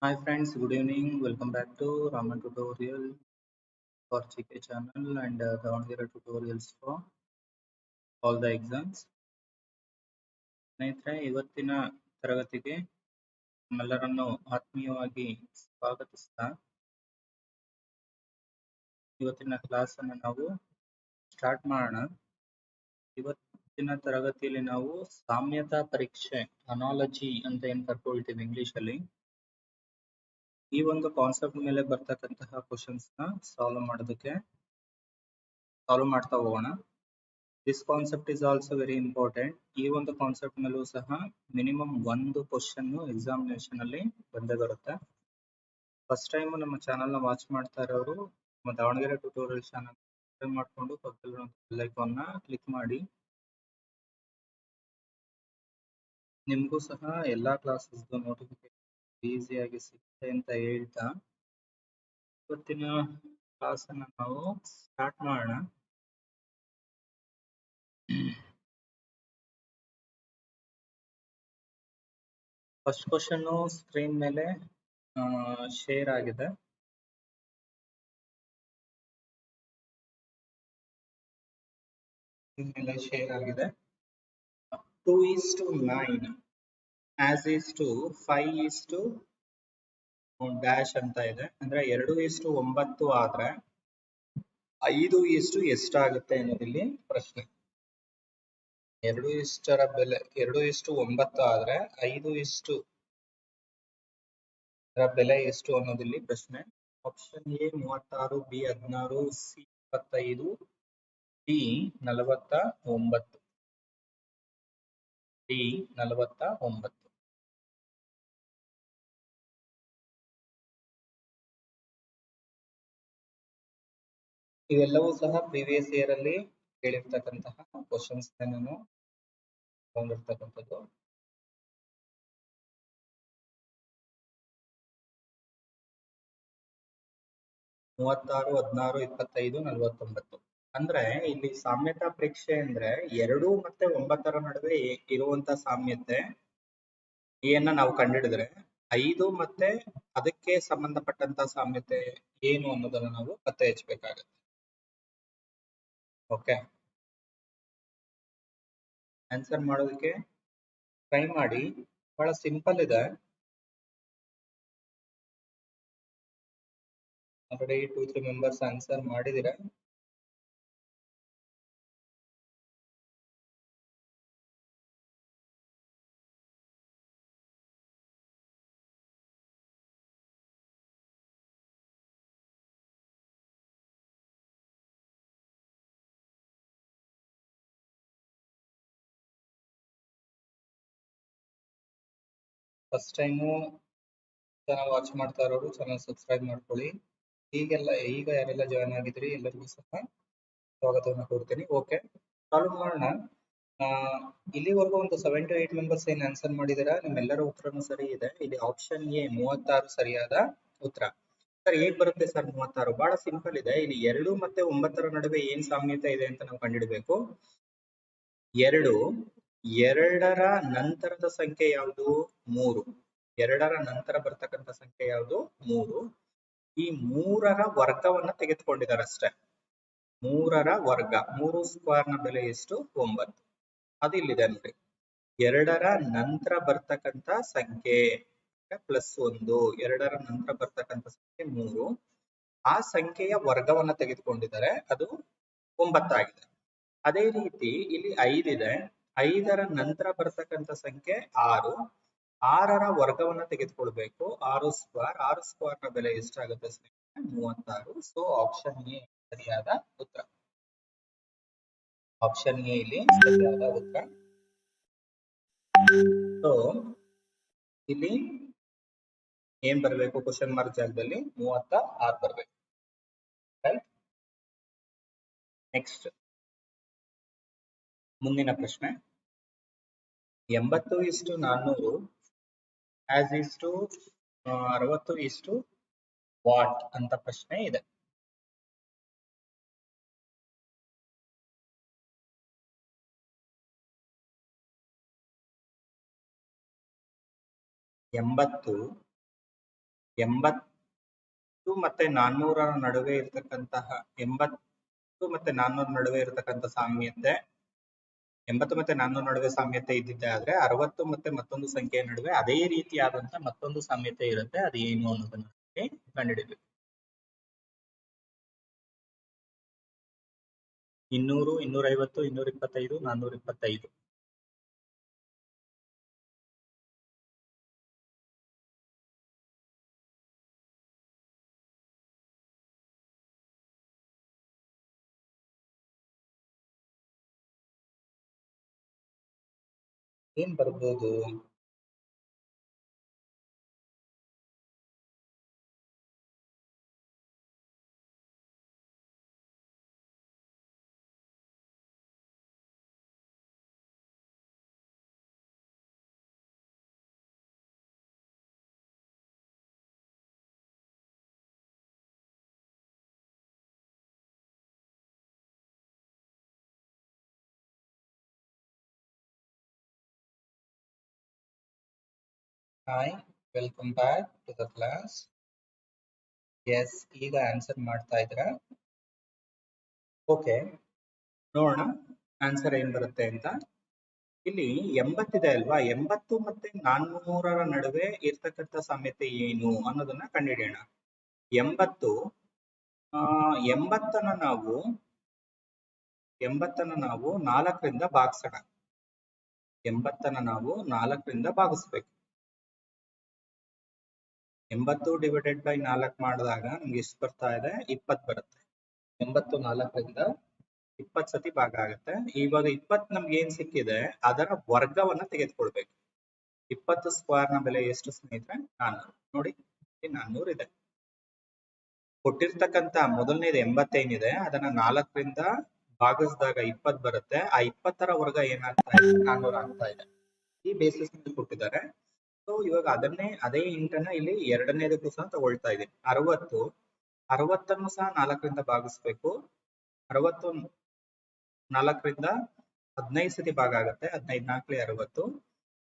Hi friends, good evening. Welcome back to Raman tutorial for GK channel and Davangere tutorials for all the exams. ಸ್ನೇಹಿತರೆ ಇವತ್ತಿನ ತರಗತಿಗೆ ನಮ್ಮೆಲ್ಲರನ್ನು ಆತ್ಮೀಯವಾಗಿ ಸ್ವಾಗತಿಸ್ತಾ ಇವತ್ತಿನ class ಅನ್ನು ನಾವು ಸ್ಟಾರ್ಟ್ ಮಾಡೋಣ. ಇವತ್ತಿನ ತರಗತಿಯಲ್ಲಿ ನಾವು ಸಾಮ್ಯತಾ ಪರೀಕ್ಷೆ ಅನಾಲಜಿ ಅಂತ ಏನ್ ಕರ್ಕೊಳ್ತೀವಿ ಇಂಗ್ಲಿಷ್ ಅಲ್ಲಿ ಈ ಒಂದು ಕಾನ್ಸೆಪ್ಟ್ ಮೇಲೆ ಬರ್ತಕ್ಕಂತಹ ಕ್ವಶನ್ಸ್ ನ ಸಾಲ್ವ್ ಮಾಡ್ತಾ ಹೋಗೋಣ. This concept is also very important. ಈ ಒಂದು ಕಾನ್ಸೆಪ್ಟ್ ಮೇಲೂ ಸಹ ಮಿನಿಮಮ್ ಒಂದು ಕ್ವಶನ್ ಎಕ್ಸಾಮಿನೇಷನ್ ಅಲ್ಲಿ ಬಂದೇ ಬರುತ್ತೆ. ಫಸ್ಟ್ ಟೈಮ್ ನಮ್ಮ ಚಾನಲ್ ನ ವಾಚ್ ಮಾಡ್ತಾ ಇರೋರು ನಮ್ಮ ದಾವಣಗೆರೆ ಟ್ಯುಟೋರಿಯಲ್ ಚಾನಲ್ ಸಬ್ಸ್ಕ್ರೈಬ್ ಮಾಡಿಕೊಂಡು ಪಕ್ಕದಲ್ಲಿ ಬೆಲ್ ಐಕಾನ್ ನ ಕ್ಲಿಕ್ ಮಾಡಿ. ನಿಮಗೂ ಸಹ ಎಲ್ಲಾ ಕ್ಲಾಸಸ್ ನೋಟಿಫಿಕೇಶನ್ ಈಸಿಯಾಗಿ ಸಿಗುತ್ತೆ ಅಂತ ಹೇಳ್ತಾ ಇವತ್ತಿನ ಕ್ಲಾಸ್ ಅನ್ನ ನಾವು ಸ್ಟಾರ್ಟ್ ಮಾಡೋಣ. ಫಸ್ಟ್ ಕ್ವಶನ್ ಸ್ಕ್ರೀನ್ ಮೇಲೆ ಶೇರ್ ಆಗಿದೆ. ಶೇರ್ ಆಗಿದೆ. 2:9 as is to 5:, ಡ್ಯಾಶ್ ಅಂತ ಇದೆ. ಅಂದ್ರೆ 2:9 ಆದ್ರೆ 5 ಎಷ್ಟಾಗುತ್ತೆ ಅನ್ನೋದಿಲ್ಲಿ ಪ್ರಶ್ನೆ. 2 ಬೆಲೆ 2:9 ಆದ್ರೆ 5 ಬೆಲೆ ಎಷ್ಟು ಅನ್ನೋದಿಲ್ಲಿ ಪ್ರಶ್ನೆ. Option A 36, B 16, C 25, D 49. D 49. ಇವೆಲ್ಲವೂ ಸಹ ಪ್ರೀವಿಯಸ್ ಇಯರ್ ಅಲ್ಲಿ ಕೇಳಿರ್ತಕ್ಕಂತಹ ಕ್ವಶನ್ಸ್ ನಾನು ತಗೊಂಡಿರ್ತಕ್ಕಂಥದ್ದು. ಮೂವತ್ತಾರು, 16, 25, 49. ಅಂದ್ರೆ ಇಲ್ಲಿ ಸಾಮ್ಯತಾ ಪರೀಕ್ಷೆ ಅಂದ್ರೆ 2 ಮತ್ತೆ 9 ನಡುವೆ ಇರುವಂತ ಸಾಮ್ಯತೆ ಏನ ನಾವು ಕಂಡುಹಿಡಿದ್ರೆ 5 ಮತ್ತೆ ಅದಕ್ಕೆ ಸಂಬಂಧಪಟ್ಟಂತ ಸಾಮ್ಯತೆ ಏನು ಅನ್ನೋದನ್ನ ನಾವು ಪತ್ತೆ ಹಚ್ಚಬೇಕಾಗುತ್ತೆ. ಓಕೆ, ಆನ್ಸರ್ ಮಾಡೋದಕ್ಕೆ ಟ್ರೈ ಮಾಡಿ. ಬಹಳ ಸಿಂಪಲ್ ಇದೆ. ಆಲ್ರೆಡಿ 2-3 ಮೆಂಬರ್ಸ್ ಆನ್ಸರ್ ಮಾಡಿದಿರ. ಫಸ್ಟ್ ಟೈಮು ಚಾನಲ್ ವಾಚ್ ಮಾಡ್ತಾ ಇರೋರು ಚಾನಲ್ ಸಬ್ಸ್ಕ್ರೈಬ್ ಮಾಡ್ಕೊಳ್ಳಿ. ಈಗ ಯಾರೆಲ್ಲ ಜಾಯ್ನ್ ಆಗಿದ್ರಿ ಎಲ್ಲರಿಗೂ ಸಹ ಸ್ವಾಗತವನ್ನು ಕೊಡ್ತೀನಿ. ಓಕೆ, ಸಾಲ್ವ್ ಮಾಡೋಣ. ಇಲ್ಲಿವರೆಗೂ ಒಂದು 7 to 8 ಮೆಂಬರ್ಸ್ ಏನ್ ಆನ್ಸರ್ ಮಾಡಿದಿರಾ, ನಿಮ್ಮೆಲ್ಲರ ಉತ್ತರನೂ ಸರಿ ಇದೆ. ಇಲ್ಲಿ ಆಪ್ಷನ್ ಎ 36 ಸರಿಯಾದ ಉತ್ತರ. ಸರ್ ಹೇಗ್ ಬರುತ್ತೆ ಸರ್ 36? ಬಹಳ ಸಿಂಪಲ್ ಇದೆ. ಇಲ್ಲಿ 2 ಮತ್ತೆ 9 ನಡುವೆ ಏನ್ ಸಾಮ್ಯತೆ ಇದೆ ಅಂತ ನಾವು ಕಂಡುಹಿಡಬೇಕು. 2ರ ನಂತರದ ಸಂಖ್ಯೆ ಯಾವುದು? 3. 2ರ ನಂತರ ಬರ್ತಕ್ಕಂಥ ಸಂಖ್ಯೆ ಯಾವುದು? 3. ಈ 3ರ ವರ್ಗವನ್ನ ತೆಗೆದುಕೊಂಡಿದ್ದಾರೆ ಅಷ್ಟೇ. 3ರ ವರ್ಗ, 3 ಸ್ಕ್ವೇರ್ ನ ಬೆಲೆ ಎಷ್ಟು? 9. ಅದು ಇಲ್ಲಿದೆ ನೋಡಿ. 2ರ ನಂತರ ಬರ್ತಕ್ಕಂಥ ಸಂಖ್ಯೆ +1. 2ರ ನಂತರ ಬರ್ತಕ್ಕಂಥ ಸಂಖ್ಯೆ 3. ಆ ಸಂಖ್ಯೆಯ ವರ್ಗವನ್ನ ತೆಗೆದುಕೊಂಡಿದ್ದಾರೆ, ಅದು 9 ಆಗಿದೆ. ಅದೇ ರೀತಿ ಇಲ್ಲಿ 5 ಇದೆ. 5ರ ನಂತರ ಬರ್ತಕ್ಕಂಥ ಸಂಖ್ಯೆ 6. 6ರ ವರ್ಗವನ್ನ ತೆಗೆದುಕೊಳ್ಬೇಕು, 6 ಸ್ಕ್ವೇರ್. 6 ಸ್ಕ್ವೇರ್ ನ ಬೆಲೆ ಎಷ್ಟಾಗುತ್ತೆ? 36. ಸೊ ಆಪ್ಷನ್ ಎ ಸರಿಯಾದ ಉತ್ತರ. ಆಪ್ಷನ್ ಎ ಇಲ್ಲಿ ಸರಿಯಾದ ಉತ್ತರ. ಸೊ ಇಲ್ಲಿ ಏನ್ ಬರಬೇಕು? ಕ್ವಶನ್ ಮಾರ್ಕ್ ಜಾಗದಲ್ಲಿ 36 ಬರಬೇಕು. ರೈಟ್. ನೆಕ್ಸ್ಟ್ ಮುಂದಿನ ಪ್ರಶ್ನೆ. 80:400 ಆಸ್ ಈಸ್ ಟು 60 ವಾಟ್ ಅಂತ ಪ್ರಶ್ನೆ ಇದೆ. 80 80 ಮತ್ತೆ 400ರ ನಡುವೆ ಇರತಕ್ಕಂತಹ 80 ಮತ್ತೆ 400 ನಡುವೆ ಇರತಕ್ಕಂತ ಸಾಮ್ಯತೆ 80 ಮತ್ತೆ 400 ನಡುವೆ ಸಾಮ್ಯತೆ ಇದ್ದಿದ್ದೆ ಆದ್ರೆ 60 ಮತ್ತೆ ಮತ್ತೊಂದು ಸಂಖ್ಯೆಯ ನಡುವೆ ಅದೇ ರೀತಿಯಾದಂತ ಮತ್ತೊಂದು ಸಾಮ್ಯತೆ ಇರುತ್ತೆ. ಅದು ಏನು ಅನ್ನೋದನ್ನ ಕಂಡುಹಿಡಿಬೇಕು. 200 250 225 425 ಏನ್ ಬರ್ಬೋದು? Hi, welcome back to the class. Yes, ಈಗ ಆನ್ಸರ್ ಮಾಡ್ತಾ ಇದ್ರ? ಓಕೆ, ನೋಡೋಣ ಆನ್ಸರ್ ಏನ್ ಬರುತ್ತೆ ಅಂತ. ಇಲ್ಲಿ 80 ಇದೆ ಅಲ್ವಾ, 80 ಮತ್ತೆ 400ರ ನಡುವೆ ಇರ್ತಕ್ಕಂಥ ಸಾಮ್ಯತೆ ಏನು ಅನ್ನೋದನ್ನ ಕಂಡುಹಿಡಿಯೋಣ. 80 80ನ್ನ ನಾವು 4ರಿಂದ ಭಾಗಿಸೋಣ. 80ನ್ನ ನಾವು 4ರಿಂದ ಭಾಗಿಸ್ಬೇಕು. 80 ಡಿವೈಡೆಡ್ ಬೈ 4 ಮಾಡಿದಾಗ ನಮ್ಗೆ ಎಷ್ಟು ಬರ್ತಾ ಇದೆ? 20 ಬರುತ್ತೆ. 80 4ರಿಂದ 20 ಸತಿ ಭಾಗ ಆಗುತ್ತೆ. ಇವಾಗ 20 ನಮ್ಗೆ ಏನ್ ಸಿಕ್ಕಿದೆ ಅದರ ವರ್ಗವನ್ನ ತೆಗೆದುಕೊಳ್ಬೇಕು. 20 ಸ್ಕ್ವೇರ್ ನ ಬೆಲೆ ಎಷ್ಟು ಸ್ನೇಹಿತರೆ? 400. ನೋಡಿ, 400 ಇದೆ. ಕೊಟ್ಟಿರ್ತಕ್ಕಂತ ಮೊದಲನೇದು 80 ಏನಿದೆ ಅದನ್ನ 4ರಿಂದ ಭಾಗಿಸಿದಾಗ 20 ಬರುತ್ತೆ. ಆ 20ರ ವರ್ಗ ಏನಾಗ್ತಾ ಇದೆ? 400 ಆಗ್ತಾ ಇದೆ. ಈ ಬೇಸಿಸ್ ನಲ್ಲಿ ಕೊಟ್ಟಿದ್ದಾರೆ. ಸೊ ಇವಾಗ ಅದೇ ಇಂಟನ್ನ ಇಲ್ಲಿ ಎರಡನೇದಕ್ಕೂ ಸಹ ತಗೊಳ್ತಾ ಇದೆ. 60 ಸಹ 4ರಿಂದ ಭಾಗಿಸ್ಬೇಕು. 60 4ರಿಂದ 15 ಸತಿ ಭಾಗ ಆಗುತ್ತೆ. 15 4 60.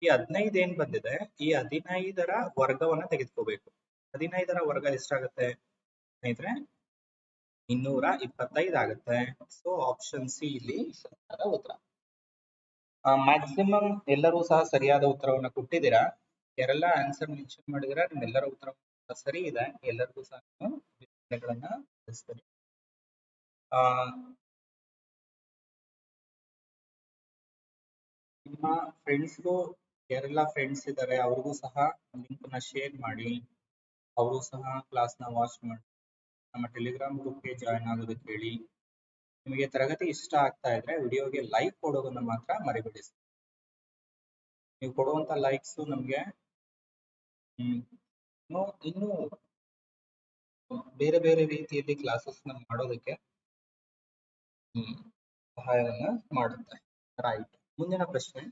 ಈ 15 ಏನ್ ಬಂದಿದೆ, ಈ 15ರ ವರ್ಗವನ್ನ ತೆಗೆದುಕೋಬೇಕು. 15ರ ವರ್ಗ ಎಷ್ಟಾಗುತ್ತೆ ಸ್ನೇಹಿತರೆ? 225 ಆಗುತ್ತೆ. ಸೊ ಆಪ್ಷನ್ ಸಿ ಇಲ್ಲಿ ಸರಿಯಾದ ಉತ್ತರ. ಮ್ಯಾಕ್ಸಿಮಮ್ ಎಲ್ಲರೂ ಸಹ ಸರಿಯಾದ ಉತ್ತರವನ್ನ ಕೊಟ್ಟಿದ್ದೀರಾ. ಯಾರೆಲ್ಲ ಆನ್ಸರ್ ಮೆನ್ಷನ್ ಮಾಡಿದಿರಾ ನಿಮ್ಮೆಲ್ಲರ ಉತ್ತರ ಸರಿ ಇದೆ. ಎಲ್ಲರಿಗೂ ಸಹ ಅಭಿನಂದನೆಗಳನ್ನ ತಿಳಿಸ್ತೀನಿ. ನಿಮ್ಮ ಫ್ರೆಂಡ್ಸ್ಗೂ ಯಾರೆಲ್ಲ ಫ್ರೆಂಡ್ಸ್ ಇದ್ದಾರೆ ಅವ್ರಿಗೂ ಸಹ ಲಿಂಕ್ ನ ಶೇರ್ ಮಾಡಿ. ಅವರು ಸಹ ಕ್ಲಾಸ್ ನ ವಾಚ್ ಮಾಡಿ ನಮ್ಮ ಟೆಲಿಗ್ರಾಮ್ ಗ್ರೂಪ್ಗೆ ಜಾಯ್ನ್ ಆಗೋದಕ್ಕೆ ಹೇಳಿ. ನಿಮಗೆ ತರಗತಿ ಇಷ್ಟ ಆಗ್ತಾ ಇದ್ರೆ ವಿಡಿಯೋಗೆ ಲೈಕ್ ಕೊಡೋದನ್ನ ಮಾತ್ರ ಮರಿಬೇಡಿ. ನೀವು ಕೊಡುವಂತ ಲೈಕ್ಸ್ ನಮ್ಗೆ ಇನ್ನು ಬೇರೆ ಬೇರೆ ರೀತಿಯಲ್ಲಿ ಕ್ಲಾಸಸ್ ನ ಮಾಡೋದಕ್ಕೆ ಸಹಾಯವನ್ನ ಮಾಡುತ್ತೆ. ರೈಟ್, ಮುಂದಿನ ಪ್ರಶ್ನೆ.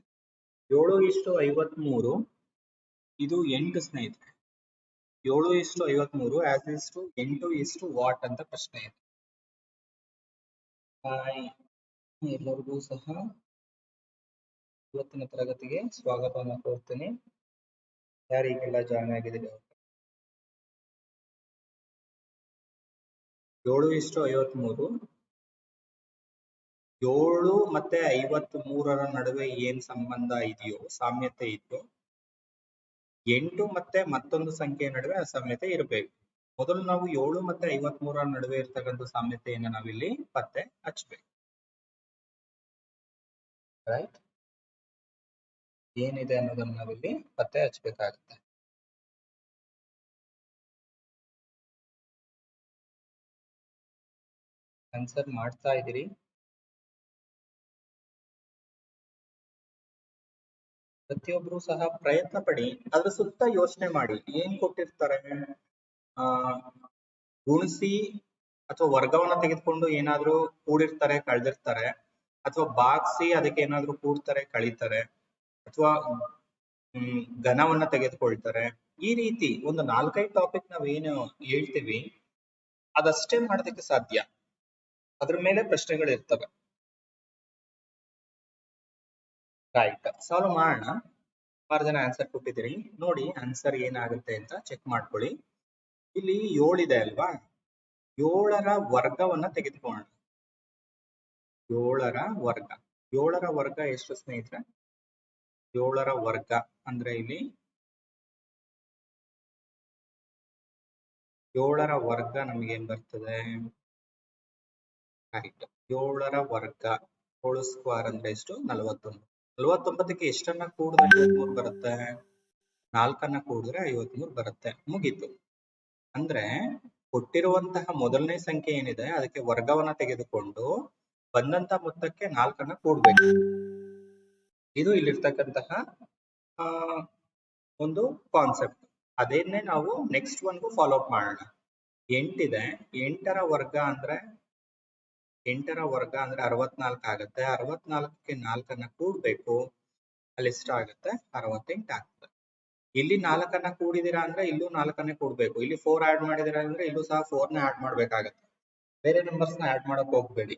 7:53 ಇದು 8 ಸ್ನೇಹಿತರೆ. 7:53 ಆಸ್ ಇಸ್ ಟು 8 ವಾಟ್ ಅಂತ ಪ್ರಶ್ನೆ ಇದೆ. ಎಲ್ಲರಿಗೂ ಸಹ ಇವತ್ತಿನ ತರಗತಿಗೆ ಸ್ವಾಗತವನ್ನು ಕೋರ್ತೀನಿ. ಯಾರಿಗೆಲ್ಲ ಜಾಯ್ನ್ ಆಗಿದ್ದೀವಿ 7:53 7 ಮತ್ತೆ 53ರ ನಡುವೆ ಏನ್ ಸಂಬಂಧ ಇದೆಯೋ, ಸಾಮ್ಯತೆ ಇದೆಯೋ, 8 ಮತ್ತೆ ಮತ್ತೊಂದು ಸಂಖ್ಯೆಯ ನಡುವೆ ಅಸಾಮ್ಯತೆ ಇರಬೇಕು. ಮೊದಲು ನಾವು 7 ಮತ್ತೆ 53ರ ನಡುವೆ ಇರ್ತಕ್ಕಂಥ ಸಾಮ್ಯತೆಯನ್ನು ನಾವಿಲ್ಲಿ ಪತ್ತೆ ಹಚ್ಚಬೇಕು. ರೈಟ್, ಏನಿದೆ ಅನ್ನೋದನ್ನ ನಾವಿಲ್ಲಿ ಪತ್ತೆ ಹಚ್ಚಬೇಕಾಗುತ್ತೆ. ಆನ್ಸರ್ ಮಾಡ್ತಾ ಇದ್ದೀರಿ. ಪ್ರತಿಯೊಬ್ರು ಸಹ ಪ್ರಯತ್ನ ಪಡಿ. ಅದ್ರ ಸುತ್ತ ಯೋಚನೆ ಮಾಡಿ. ಏನ್ ಕೊಟ್ಟಿರ್ತಾರೆ, ಗುಣಿಸಿ ಅಥವಾ ವರ್ಗವನ್ನ ತೆಗೆದುಕೊಂಡು ಏನಾದ್ರೂ ಕೂಡಿರ್ತಾರೆ, ಕಳೆದಿರ್ತಾರೆ, ಅಥವಾ ಭಾಗಿಸಿ ಅದಕ್ಕೆ ಏನಾದ್ರೂ ಕೂಡ್ತಾರೆ, ಕಳೀತಾರೆ, ಅಥವಾ ಘನವನ್ನ ತೆಗೆದುಕೊಳ್ತಾರೆ. ಈ ರೀತಿ ಒಂದು 4-5 ಟಾಪಿಕ್ ನಾವೇನು ಹೇಳ್ತೀವಿ ಅದಷ್ಟೇ ಮಾಡೋದಕ್ಕೆ ಸಾಧ್ಯ. ಅದ್ರ ಮೇಲೆ ಪ್ರಶ್ನೆಗಳು ಇರ್ತವೆ. ರೈಟ್, ಸಾಲ್ವ್ ಮಾಡೋಣ. ಸುಮಾರು ಜನ ಆನ್ಸರ್ ಕೊಟ್ಟಿದ್ದೀರಿ. ನೋಡಿ ಆನ್ಸರ್ ಏನಾಗುತ್ತೆ ಅಂತ ಚೆಕ್ ಮಾಡ್ಕೊಳ್ಳಿ. ಇಲ್ಲಿ 7 ಇದೆ ಅಲ್ವಾ, 7ರ ವರ್ಗವನ್ನ ತೆಗೆದುಕೊಳ್ಳೋಣ. 7ರ ವರ್ಗ, 7ರ ವರ್ಗ ಎಷ್ಟು ಸ್ನೇಹಿತರೆ? 7ರ ವರ್ಗ ಅಂದ್ರೆ ಇಲ್ಲಿ 7ರ ವರ್ಗ ನಮ್ಗೆ ಏನ್ ಬರ್ತದೆ? ರೈಟ್, 7ರ ವರ್ಗ ಹೋಲ್ ಸ್ಕ್ವೇರ್ ಅಂದ್ರೆ ಎಷ್ಟು? 49. 49ಕ್ಕೆ ಎಷ್ಟನ್ನ ಕೂಡಿದ್ರೆ 53 ಬರುತ್ತೆ? 4ಅನ್ನ ಕೂಡಿದ್ರೆ 53 ಬರುತ್ತೆ. ಮುಗೀತು. ಅಂದ್ರೆ ಕೊಟ್ಟಿರುವಂತಹ ಮೊದಲನೇ ಸಂಖ್ಯೆ ಏನಿದೆ ಅದಕ್ಕೆ ವರ್ಗವನ್ನ ತೆಗೆದುಕೊಂಡು ಬಂದಂತ ಮೊತ್ತಕ್ಕೆ 4ಅನ್ನ ಕೂಡ್ಬೇಕು. ಇದು ಇಲ್ಲಿರ್ತಕ್ಕಂತಹ ಒಂದು ಕಾನ್ಸೆಪ್ಟ್. ಅದೇನ್ನೇ ನಾವು ನೆಕ್ಸ್ಟ್ ಒನ್ಗೂ ಫಾಲೋ ಅಪ್ ಮಾಡೋಣ. 8 ಇದೆ, 8ರ ವರ್ಗ ಅಂದ್ರೆ 64 ಆಗುತ್ತೆ. 64ಕ್ಕೆ 4ಅನ್ನ ಕೂಡ್ಬೇಕು, ಅಲ್ಲಿ ಎಷ್ಟು ಆಗುತ್ತೆ? 68 ಆಗ್ತದೆ. ಇಲ್ಲಿ 4ಅನ್ನ ಕೂಡಿದಿರಾ ಅಂದ್ರೆ ಇಲ್ಲೂ 4ಅನ್ನೇ ಕೂಡ್ಬೇಕು. ಇಲ್ಲಿ 4 ಆಡ್ ಮಾಡಿದಿರಾ ಅಂದ್ರೆ ಇಲ್ಲೂ ಸಹ 4ನ ಆಡ್ ಮಾಡ್ಬೇಕಾಗತ್ತೆ. ಬೇರೆ ನಂಬರ್ಸ್ ನ ಆಡ್ ಮಾಡಕ್ ಹೋಗ್ಬೇಡಿ.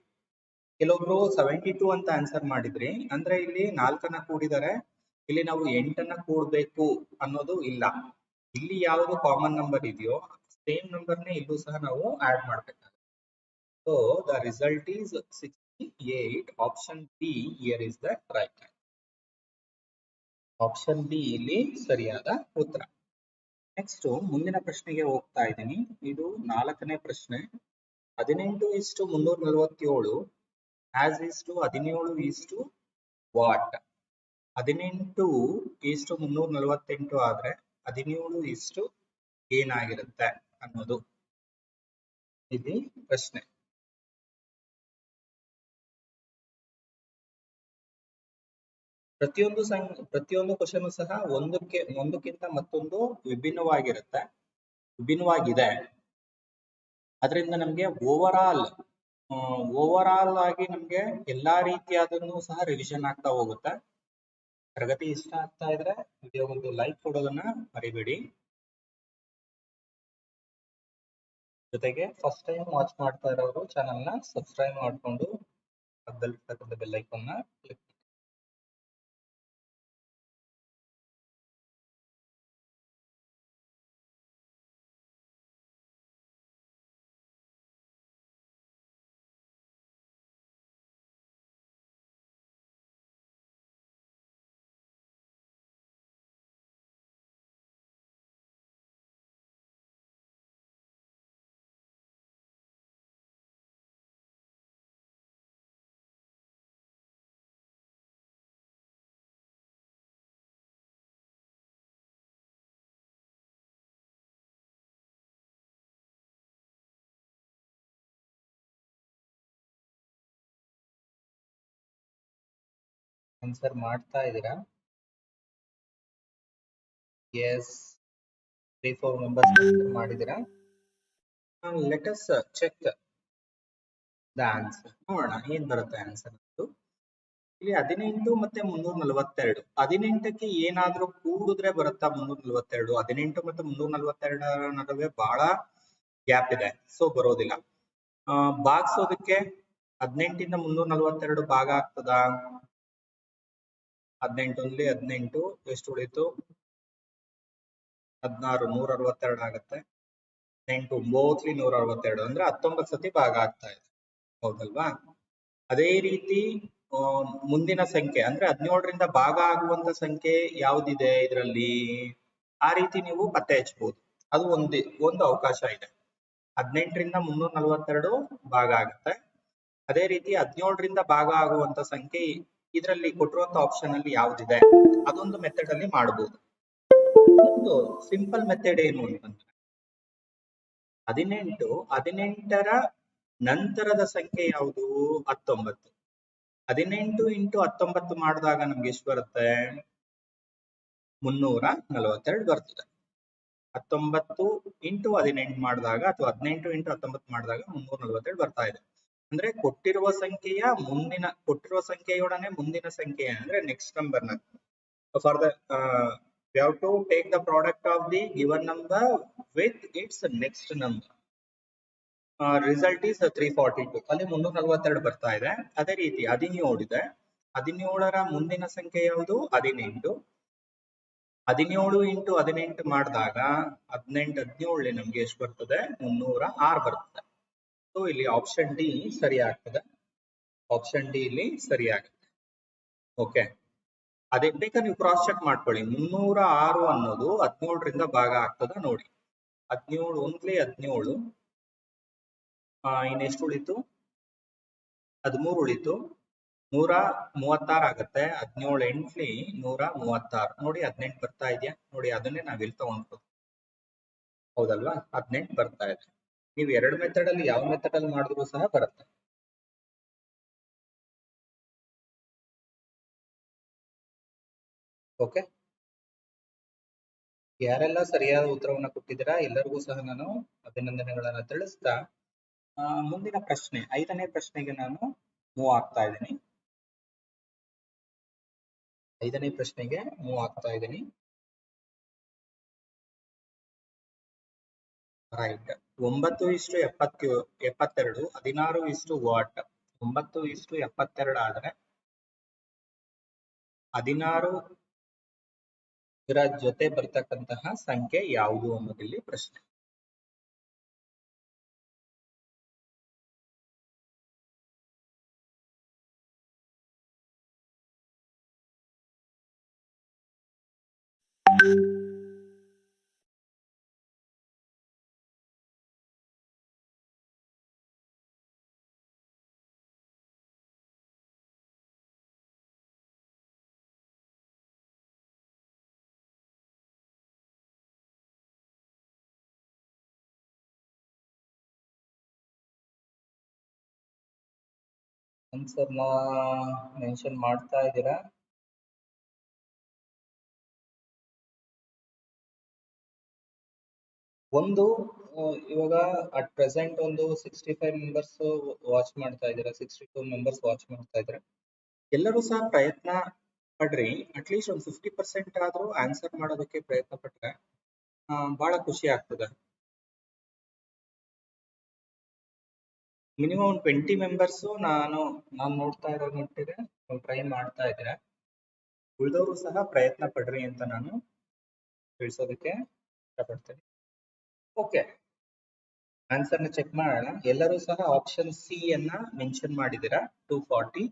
ಕೆಲವೊಬ್ರು 72 ಅಂತ ಆನ್ಸರ್ ಮಾಡಿದ್ರಿ, ಅಂದ್ರೆ ಇಲ್ಲಿ 4ಅನ್ನ ಕೂಡಿದರೆ ಇಲ್ಲಿ ನಾವು 8ಅನ್ನ ಕೂಡ್ಬೇಕು ಅನ್ನೋದು ಇಲ್ಲ. ಇಲ್ಲಿ ಯಾವುದು ಕಾಮನ್ ನಂಬರ್ ಇದೆಯೋ ಸೇಮ್ ನಂಬರ್ನೇ ಇಲ್ಲೂ ಸಹ ನಾವು ಆಡ್ ಮಾಡ್ಬೇಕಾಗುತ್ತೆ. So the result is 68. Option be here is the right. Option B ಇಲ್ಲಿ ಸರಿಯಾದ ಉತ್ತರ. ನೆಕ್ಸ್ಟ್ ಮುಂದಿನ ಪ್ರಶ್ನೆಗೆ ಹೋಗ್ತಾ ಇದ್ದೀನಿ. ಇದು 4ನೇ ಪ್ರಶ್ನೆ. 18:347 ಆಸ್ ಈಸ್ ಟು 17 ವಾಟ್. 18:348 ಆದ್ರೆ 17 ಏನಾಗಿರುತ್ತೆ ಅನ್ನೋದು ಇಲ್ಲಿ ಪ್ರಶ್ನೆ. ಪ್ರತಿಯೊಂದು ಕ್ವಶನ್ ಸಹ ಒಂದಕ್ಕಿಂತ ಮತ್ತೊಂದು ವಿಭಿನ್ನವಾಗಿದೆ. ಅದರಿಂದ ನಮ್ಗೆ ಓವರ್ ಆಲ್ ಆಗಿ ನಮ್ಗೆ ಎಲ್ಲಾ ರೀತಿಯಾದನ್ನು ಸಹ ರಿವಿಷನ್ ಆಗ್ತಾ ಹೋಗುತ್ತೆ. ತರಗತಿ ಇಷ್ಟ ಆಗ್ತಾ ಇದ್ರೆ ವಿಡಿಯೋಗೊಂದು ಲೈಕ್ ಕೊಡೋದನ್ನ ಮರಿಬೇಡಿ. ಜೊತೆಗೆ ಫಸ್ಟ್ ಟೈಮ್ ವಾಚ್ ಮಾಡ್ತಾ ಇರೋರು ಚಾನಲ್ ನ ಸಬ್ಸ್ಕ್ರೈಬ್ ಮಾಡಿಕೊಂಡು ಪಕ್ಕದಲ್ಲಿರ್ತಕ್ಕಂಥ ಬೆಲ್ ಐಕಾನ್ ನ ಕ್ಲಿಕ್. ಆನ್ಸರ್ ಮಾಡ್ತಾ ಇದ್ದೀರಾ? ಎಸ್, 3-4 ಮೆಂಬರ್ಸ್ ಮಾಡಿದ್ದೀರಾ. Let us check the answer. ನೋಡೋಣ ಏನ್ ಬರುತ್ತೆ ಆನ್ಸರ್. ಇಲ್ಲಿ 18 ಮತ್ತೆ 342. 18ಕ್ಕೆ ಏನಾದ್ರೂ ಕೂಡಿದ್ರೆ ಬರುತ್ತಾ 342? 18 ಮತ್ತೆ 342 ನಡುವೆ ಬಹಳ ಗ್ಯಾಪ್ ಇದೆ, ಸೊ ಬರೋದಿಲ್ಲ. ಭಾಗಿಸೋದಕ್ಕೆ 18ಇಂದ 342 ಭಾಗ ಆಗ್ತದಾ? 18 ಅಲ್ಲಿ 18 ಎಷ್ಟು ಉಳಿತು? 16, 162 ಆಗುತ್ತೆ. 8 9 162 ಅಂದ್ರೆ 19 ಸತಿ ಭಾಗ ಆಗ್ತಾ ಇದೆ, ಹೌದಲ್ವಾ? ಅದೇ ರೀತಿ ಮುಂದಿನ ಸಂಖ್ಯೆ ಅಂದ್ರೆ 17ರಿಂದ ಭಾಗ ಆಗುವಂತ ಸಂಖ್ಯೆ ಯಾವ್ದಿದೆ ಇದರಲ್ಲಿ, ಆ ರೀತಿ ನೀವು ಪತ್ತೆ ಹಚ್ಚಬಹುದು. ಅದು ಒಂದು ಅವಕಾಶ ಇದೆ. 18ರಿಂದ 342 ಭಾಗ ಆಗುತ್ತೆ. ಅದೇ ರೀತಿ 17ರಿಂದ ಭಾಗ ಆಗುವಂತ ಸಂಖ್ಯೆ ಇದರಲ್ಲಿ ಕೊಟ್ಟಿರುವಂತ ಆಪ್ಷನ್ ಅಲ್ಲಿ ಯಾವ್ದಿದೆ, ಅದೊಂದು ಮೆಥಡ್ ಅಲ್ಲಿ ಮಾಡಬಹುದು. ಒಂದು ಸಿಂಪಲ್ ಮೆಥಡ್ ಏನು ಅಂತಂದ್ರೆ 18ರ ನಂತರದ ಸಂಖ್ಯೆ ಯಾವುದು? 19. 18 × 19 ಮಾಡಿದಾಗ ನಮ್ಗೆ ಎಷ್ಟು ಬರುತ್ತೆ? 342 ಬರ್ತದೆ. 19 × 18 ಮಾಡಿದಾಗ ಅಥವಾ 18 × 19 ಮಾಡಿದಾಗ 342 ಬರ್ತಾ ಇದೆ. ಅಂದ್ರೆ ಕೊಟ್ಟಿರುವ ಸಂಖ್ಯೆಯೊಡನೆ ಮುಂದಿನ ಸಂಖ್ಯೆ ಅಂದ್ರೆ ನೆಕ್ಸ್ಟ್ ನಂಬರ್ ನ for the we have to take the product of the given number with its next number. Result is 342. ಅಲ್ಲಿ 342 ಬರ್ತಾ ಇದೆ. ಅದೇ ರೀತಿ 17 ಇದೆ. 17ರ ಮುಂದಿನ ಸಂಖ್ಯೆ ಯಾವುದು? 18. 17 ಇಂಟು 18 ಮಾಡಿದಾಗ 18 17 ನಮ್ಗೆ ಎಷ್ಟು ಬರ್ತದೆ? 306 ಬರ್ತದೆ. ಸೊ ಇಲ್ಲಿ ಆಪ್ಷನ್ ಡಿ ಸರಿ ಆಗ್ತದೆ. ಆಪ್ಷನ್ ಡಿ ಇಲ್ಲಿ ಸರಿ ಆಗುತ್ತೆ. ಓಕೆ, ಅದೇ ಬೇಕಾದ್ರೆ ನೀವು ಕ್ರಾಸ್ ಚೆಕ್ ಮಾಡ್ಕೊಳ್ಳಿ. 306 ಅನ್ನೋದು 17ರಿಂದ ಭಾಗ ಆಗ್ತದ ನೋಡಿ. 17 ಒಂದ್ಲಿ 17, ಇನ್ನೆಷ್ಟು ಉಳಿತು? 13 ಉಳಿತು. 136 ಆಗತ್ತೆ. 17 ಎಂಟ್ಲಿ 136 ನೋಡಿ. 18 ಬರ್ತಾ ಇದೆಯಾ ನೋಡಿ. ಅದನ್ನೇ ನಾವ್ ಇಲ್ಲಿ ತಗೊಂಡ್ಬೋದು, ಹೌದಲ್ವಾ? 18 ಬರ್ತಾ ಇದೆ. ನೀವು ಎರಡು ಮೆಥಡ್ ಅಲ್ಲಿ ಯಾವ ಮೆಥಡ್ ಅಲ್ಲಿ ಮಾಡಿದ್ರು ಸಹ ಬರುತ್ತೆ. ಓಕೆ, ಯಾರೆಲ್ಲ ಸರಿಯಾದ ಉತ್ತರವನ್ನ ಕೊಟ್ಟಿದ್ದೀರಾ ಎಲ್ಲರಿಗೂ ಸಹ ನಾನು ಅಭಿನಂದನೆಗಳನ್ನ ತಿಳಿಸ್ತಾ ಮುಂದಿನ ಪ್ರಶ್ನೆ 5ನೇ ಪ್ರಶ್ನೆಗೆ ನಾನು ಮೂವ್ ಆಗ್ತಾ ಇದ್ದೀನಿ. 5ನೇ ಪ್ರಶ್ನೆಗೆ ಮೂವ್ ಆಗ್ತಾ ಇದ್ದೀನಿ. ರೈಟ್. 9:72 16 ವಾಟ್. 9:72 ಆದ್ರೆ 16 ಇದರ ಜೊತೆ ಬರ್ತಕ್ಕಂತಹ ಸಂಖ್ಯೆ ಯಾವುದು ಅನ್ನೋದಿಲ್ಲಿ ಪ್ರಶ್ನೆ. ಆನ್ಸರ್ನ ಮೆನ್ಷನ್ ಮಾಡ್ತಾ ಇದ್ದೀರಾ? ಒಂದು ಇವಾಗ ಅಟ್ ಪ್ರೆಸೆಂಟ್ ಒಂದು 65 ಮೆಂಬರ್ಸ್ ವಾಚ್ ಮಾಡ್ತಾ ಇದ್ದೀರಾ, 62 ಮೆಂಬರ್ಸ್ ವಾಚ್ ಮಾಡ್ತಾ ಇದ್ದೀರಾ. ಎಲ್ಲರೂ ಸಹ ಪ್ರಯತ್ನ ಪಡ್ರಿ. ಅಟ್ಲೀಸ್ಟ್ ಒಂದು 50% ಆದ್ರೂ ಆನ್ಸರ್ ಮಾಡೋದಕ್ಕೆ ಪ್ರಯತ್ನ ಪಟ್ರೆ ಬಹಳ ಖುಷಿ ಆಗ್ತದೆ. ಮಿನಿಮಮ್ ಒಂದು 20 ಮೆಂಬರ್ಸ್ ನಾನು ನೋಡ್ತಾ ಇರೋ ಮಟ್ಟಿಗೆ ಟ್ರೈ ಮಾಡ್ತಾ ಇದ್ದೀರಾ. ಉಳಿದವರು ಸಹ ಪ್ರಯತ್ನ ಪಡ್ರಿ ಅಂತ ನಾನು ತಿಳಿಸೋದಕ್ಕೆ ಇಷ್ಟಪಡ್ತೇನೆ. ಓಕೆ, ಆನ್ಸರ್ನ ಚೆಕ್ ಮಾಡೋಣ. ಎಲ್ಲರೂ ಸಹ ಆಪ್ಷನ್ ಸಿ ಅನ್ನ ಮೆನ್ಷನ್ ಮಾಡಿದ್ದೀರಾ. 240.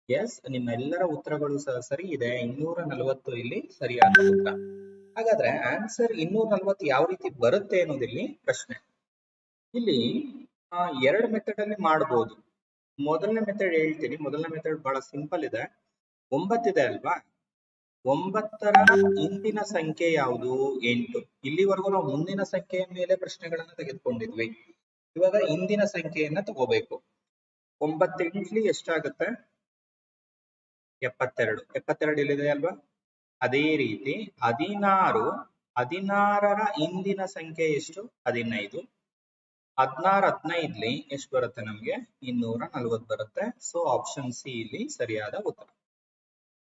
ಎಸ್, ನಿಮ್ಮೆಲ್ಲರ ಉತ್ತರಗಳು ಸಹ ಸರಿ ಇದೆ. 240 ಇಲ್ಲಿ ಸರಿಯಾದ ಉತ್ತರ. ಹಾಗಾದ್ರೆ ಆನ್ಸರ್ 240 ಯಾವ ರೀತಿ ಬರುತ್ತೆ ಅನ್ನೋದಿಲ್ಲಿ ಪ್ರಶ್ನೆ. ಇಲ್ಲಿ ಎರಡು ಮೆಥಡ್ ಅಲ್ಲಿ ಮಾಡಬಹುದು. ಮೊದಲನೇ ಮೆಥಡ್ ಹೇಳ್ತೀನಿ. ಮೊದಲನೇ ಮೆಥಡ್ ಬಹಳ ಸಿಂಪಲ್ ಇದೆ. 9 ಇದೆ ಅಲ್ವಾ? 9ರ ಹಿಂದಿನ ಸಂಖ್ಯೆ ಯಾವುದು? 8. ಇಲ್ಲಿವರೆಗೂ ನಾವು ಮುಂದಿನ ಸಂಖ್ಯೆಯ ಮೇಲೆ ಪ್ರಶ್ನೆಗಳನ್ನ ತೆಗೆದುಕೊಂಡಿದ್ವಿ. ಇವಾಗ ಹಿಂದಿನ ಸಂಖ್ಯೆಯನ್ನ ತಗೋಬೇಕು. 9 ಎಂಟ್ಲಿ ಎಷ್ಟಾಗುತ್ತೆ? 72. 72 ಇಲ್ಲಿದೆ ಅಲ್ವಾ? ಅದೇ ರೀತಿ 16ರ ಹಿಂದಿನ ಸಂಖ್ಯೆ ಎಷ್ಟು? 15. 16 15ಲಿ ಎಷ್ಟು ಬರುತ್ತೆ ನಮ್ಗೆ? 240 ಬರುತ್ತೆ. ಸೊ ಆಪ್ಷನ್ ಸಿ ಇಲ್ಲಿ ಸರಿಯಾದ ಉತ್ತರ.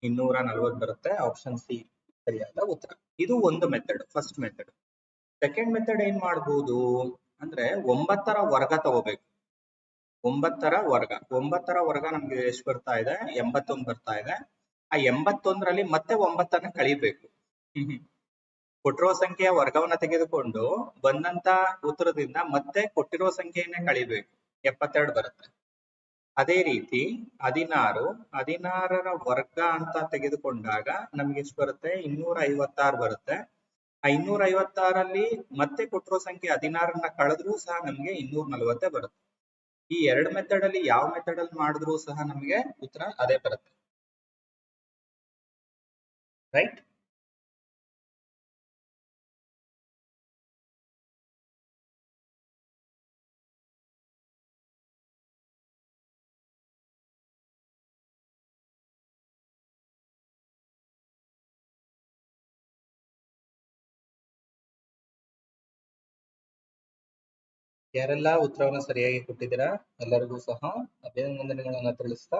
240 ಬರುತ್ತೆ. ಆಪ್ಷನ್ ಸಿ ಸರಿಯಾದ ಉತ್ತರ. ಇದು ಒಂದು method, first method. Second method ಏನ್ ಮಾಡಬಹುದು ಅಂದ್ರೆ 9ರ ವರ್ಗ ತಗೋಬೇಕು. 9ರ ವರ್ಗ ನಮ್ಗೆ ಎಷ್ಟು ಬರ್ತಾ ಇದೆ? 81 ಬರ್ತಾ ಇದೆ. ಆ 81ರಲ್ಲಿ ಮತ್ತೆ 9ಅನ್ನ ಕಳಿಬೇಕು. ಕೊಟ್ಟಿರೋ ಸಂಖ್ಯೆಯ ವರ್ಗವನ್ನ ತೆಗೆದುಕೊಂಡು ಬಂದಂತ ಉತ್ತರದಿಂದ ಮತ್ತೆ ಕೊಟ್ಟಿರೋ ಸಂಖ್ಯೆಯನ್ನೇ ಕಳಿಬೇಕು. 72 ಬರುತ್ತೆ. ಅದೇ ರೀತಿ 16ರ ವರ್ಗ ಅಂತ ತೆಗೆದುಕೊಂಡಾಗ ನಮ್ಗೆ ಎಷ್ಟು ಬರುತ್ತೆ? 256 ಬರುತ್ತೆ. ಆ 256ರಲ್ಲಿ ಮತ್ತೆ ಕೊಟ್ಟಿರೋ ಸಂಖ್ಯೆ 16ನ್ನ ಕಳೆದ್ರೂ ಸಹ ನಮ್ಗೆ 240 ಬರುತ್ತೆ. ಈ ಎರಡು ಮೆಥಡ್ ಅಲ್ಲಿ ಯಾವ ಮೆಥಡ್ ಅಲ್ಲಿ ಮಾಡಿದ್ರು ಸಹ ನಮ್ಗೆ ಉತ್ತರ ಅದೇ ಬರುತ್ತೆ. ರೈಟ್? ಯಾರೆಲ್ಲ ಉತ್ತರವನ್ನು ಸರಿಯಾಗಿ ಕೊಟ್ಟಿದ್ದೀರಾ ಎಲ್ಲರಿಗೂ ಸಹ ಅಭಿನಂದನೆಗಳನ್ನ ತಿಳಿಸ್ತಾ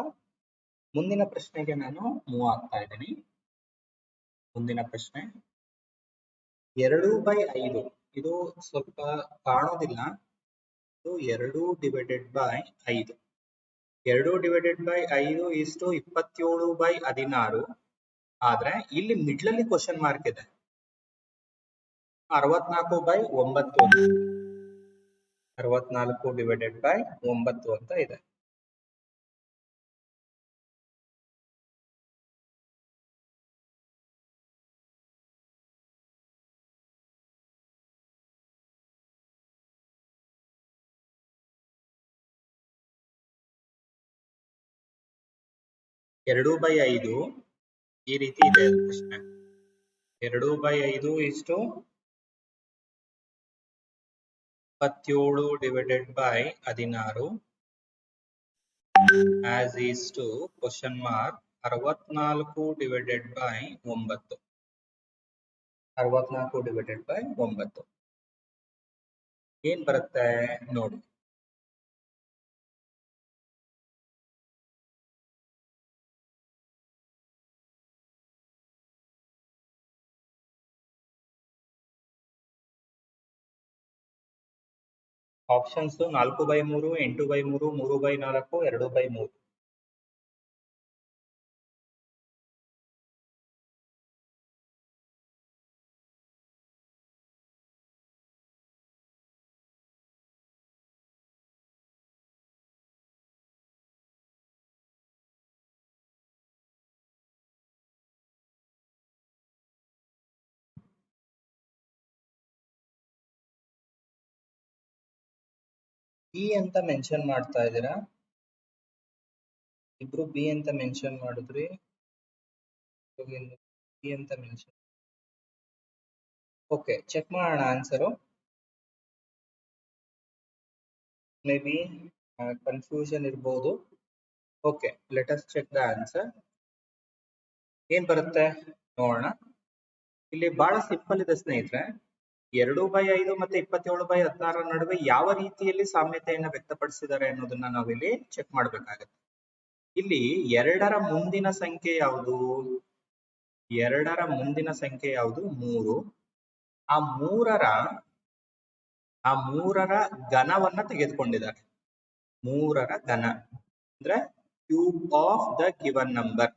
ಮುಂದಿನ ಪ್ರಶ್ನೆಗೆ ನಾನು ಮೂವ್ ಆಗ್ತಾ ಇದ್ದೀನಿ. ಮುಂದಿನ ಪ್ರಶ್ನೆ 2/5. ಇದು ಸ್ವಲ್ಪ ಕಾಣೋದಿಲ್ಲ. ಇದು 2/5. 2/5 ಇಷ್ಟು 27/16. ಆದ್ರೆ ಇಲ್ಲಿ ಮಿಡ್ಲ್ ಅಲ್ಲಿ ಕ್ವಶನ್ ಮಾರ್ಕ್ ಇದೆ. 64/9 64 ಡಿವೈಡೆಡ್ ಬೈ 9 ಅಂತ ಇದೆ. ಎರಡು ಬೈ 5 ಈ ರೀತಿ ಇದೆ ಪ್ರಶ್ನೆ. 2/5 ಇಷ್ಟು 27 divided by 16 as is to question mark 64 divided by 9 64 divided by 9 ಏನ್ ಬರುತ್ತೆ ನೋಡಿ. ಆಪ್ಷನ್ಸ್ 4/3 8/3 3/4 2/3. ಬಿ ಅಂತ ಮೆನ್ಷನ್ ಮಾಡ್ತಾ ಇದ್ದೀರಾ, ಇಬ್ರು ಬಿ ಅಂತ ಮೆನ್ಷನ್ ಮಾಡಿದ್ರಿ. ಬಿ ಅಂತ ಮೆನ್ಷನ್. ಓಕೆ, ಚೆಕ್ ಮಾಡೋಣ ಆನ್ಸರು. ಮೇ ಬಿ ಕನ್ಫ್ಯೂಷನ್ ಇರ್ಬೋದು. Okay, let us check the answer. ಏನ್ ಬರುತ್ತೆ ನೋಡೋಣ. ಇಲ್ಲಿ ಬಹಳ ಸಿಂಪಲ್ ಇದೆ ಸ್ನೇಹಿತರೆ. 2/5 ಮತ್ತೆ 27/16 ನಡುವೆ ಯಾವ ರೀತಿಯಲ್ಲಿ ಸಾಮ್ಯತೆಯನ್ನು ವ್ಯಕ್ತಪಡಿಸಿದ್ದಾರೆ ಅನ್ನೋದನ್ನ ನಾವಿಲ್ಲಿ ಚೆಕ್ ಮಾಡ್ಬೇಕಾಗತ್ತೆ. ಇಲ್ಲಿ 2ರ ಮುಂದಿನ ಸಂಖ್ಯೆ ಯಾವುದು? 2ರ ಮುಂದಿನ ಸಂಖ್ಯೆ ಯಾವುದು? 3. ಆ ಮೂರರ ಘನವನ್ನ ತೆಗೆದುಕೊಂಡಿದ್ದಾರೆ. 3ರ ಘನ ಅಂದ್ರೆ cube of the given number.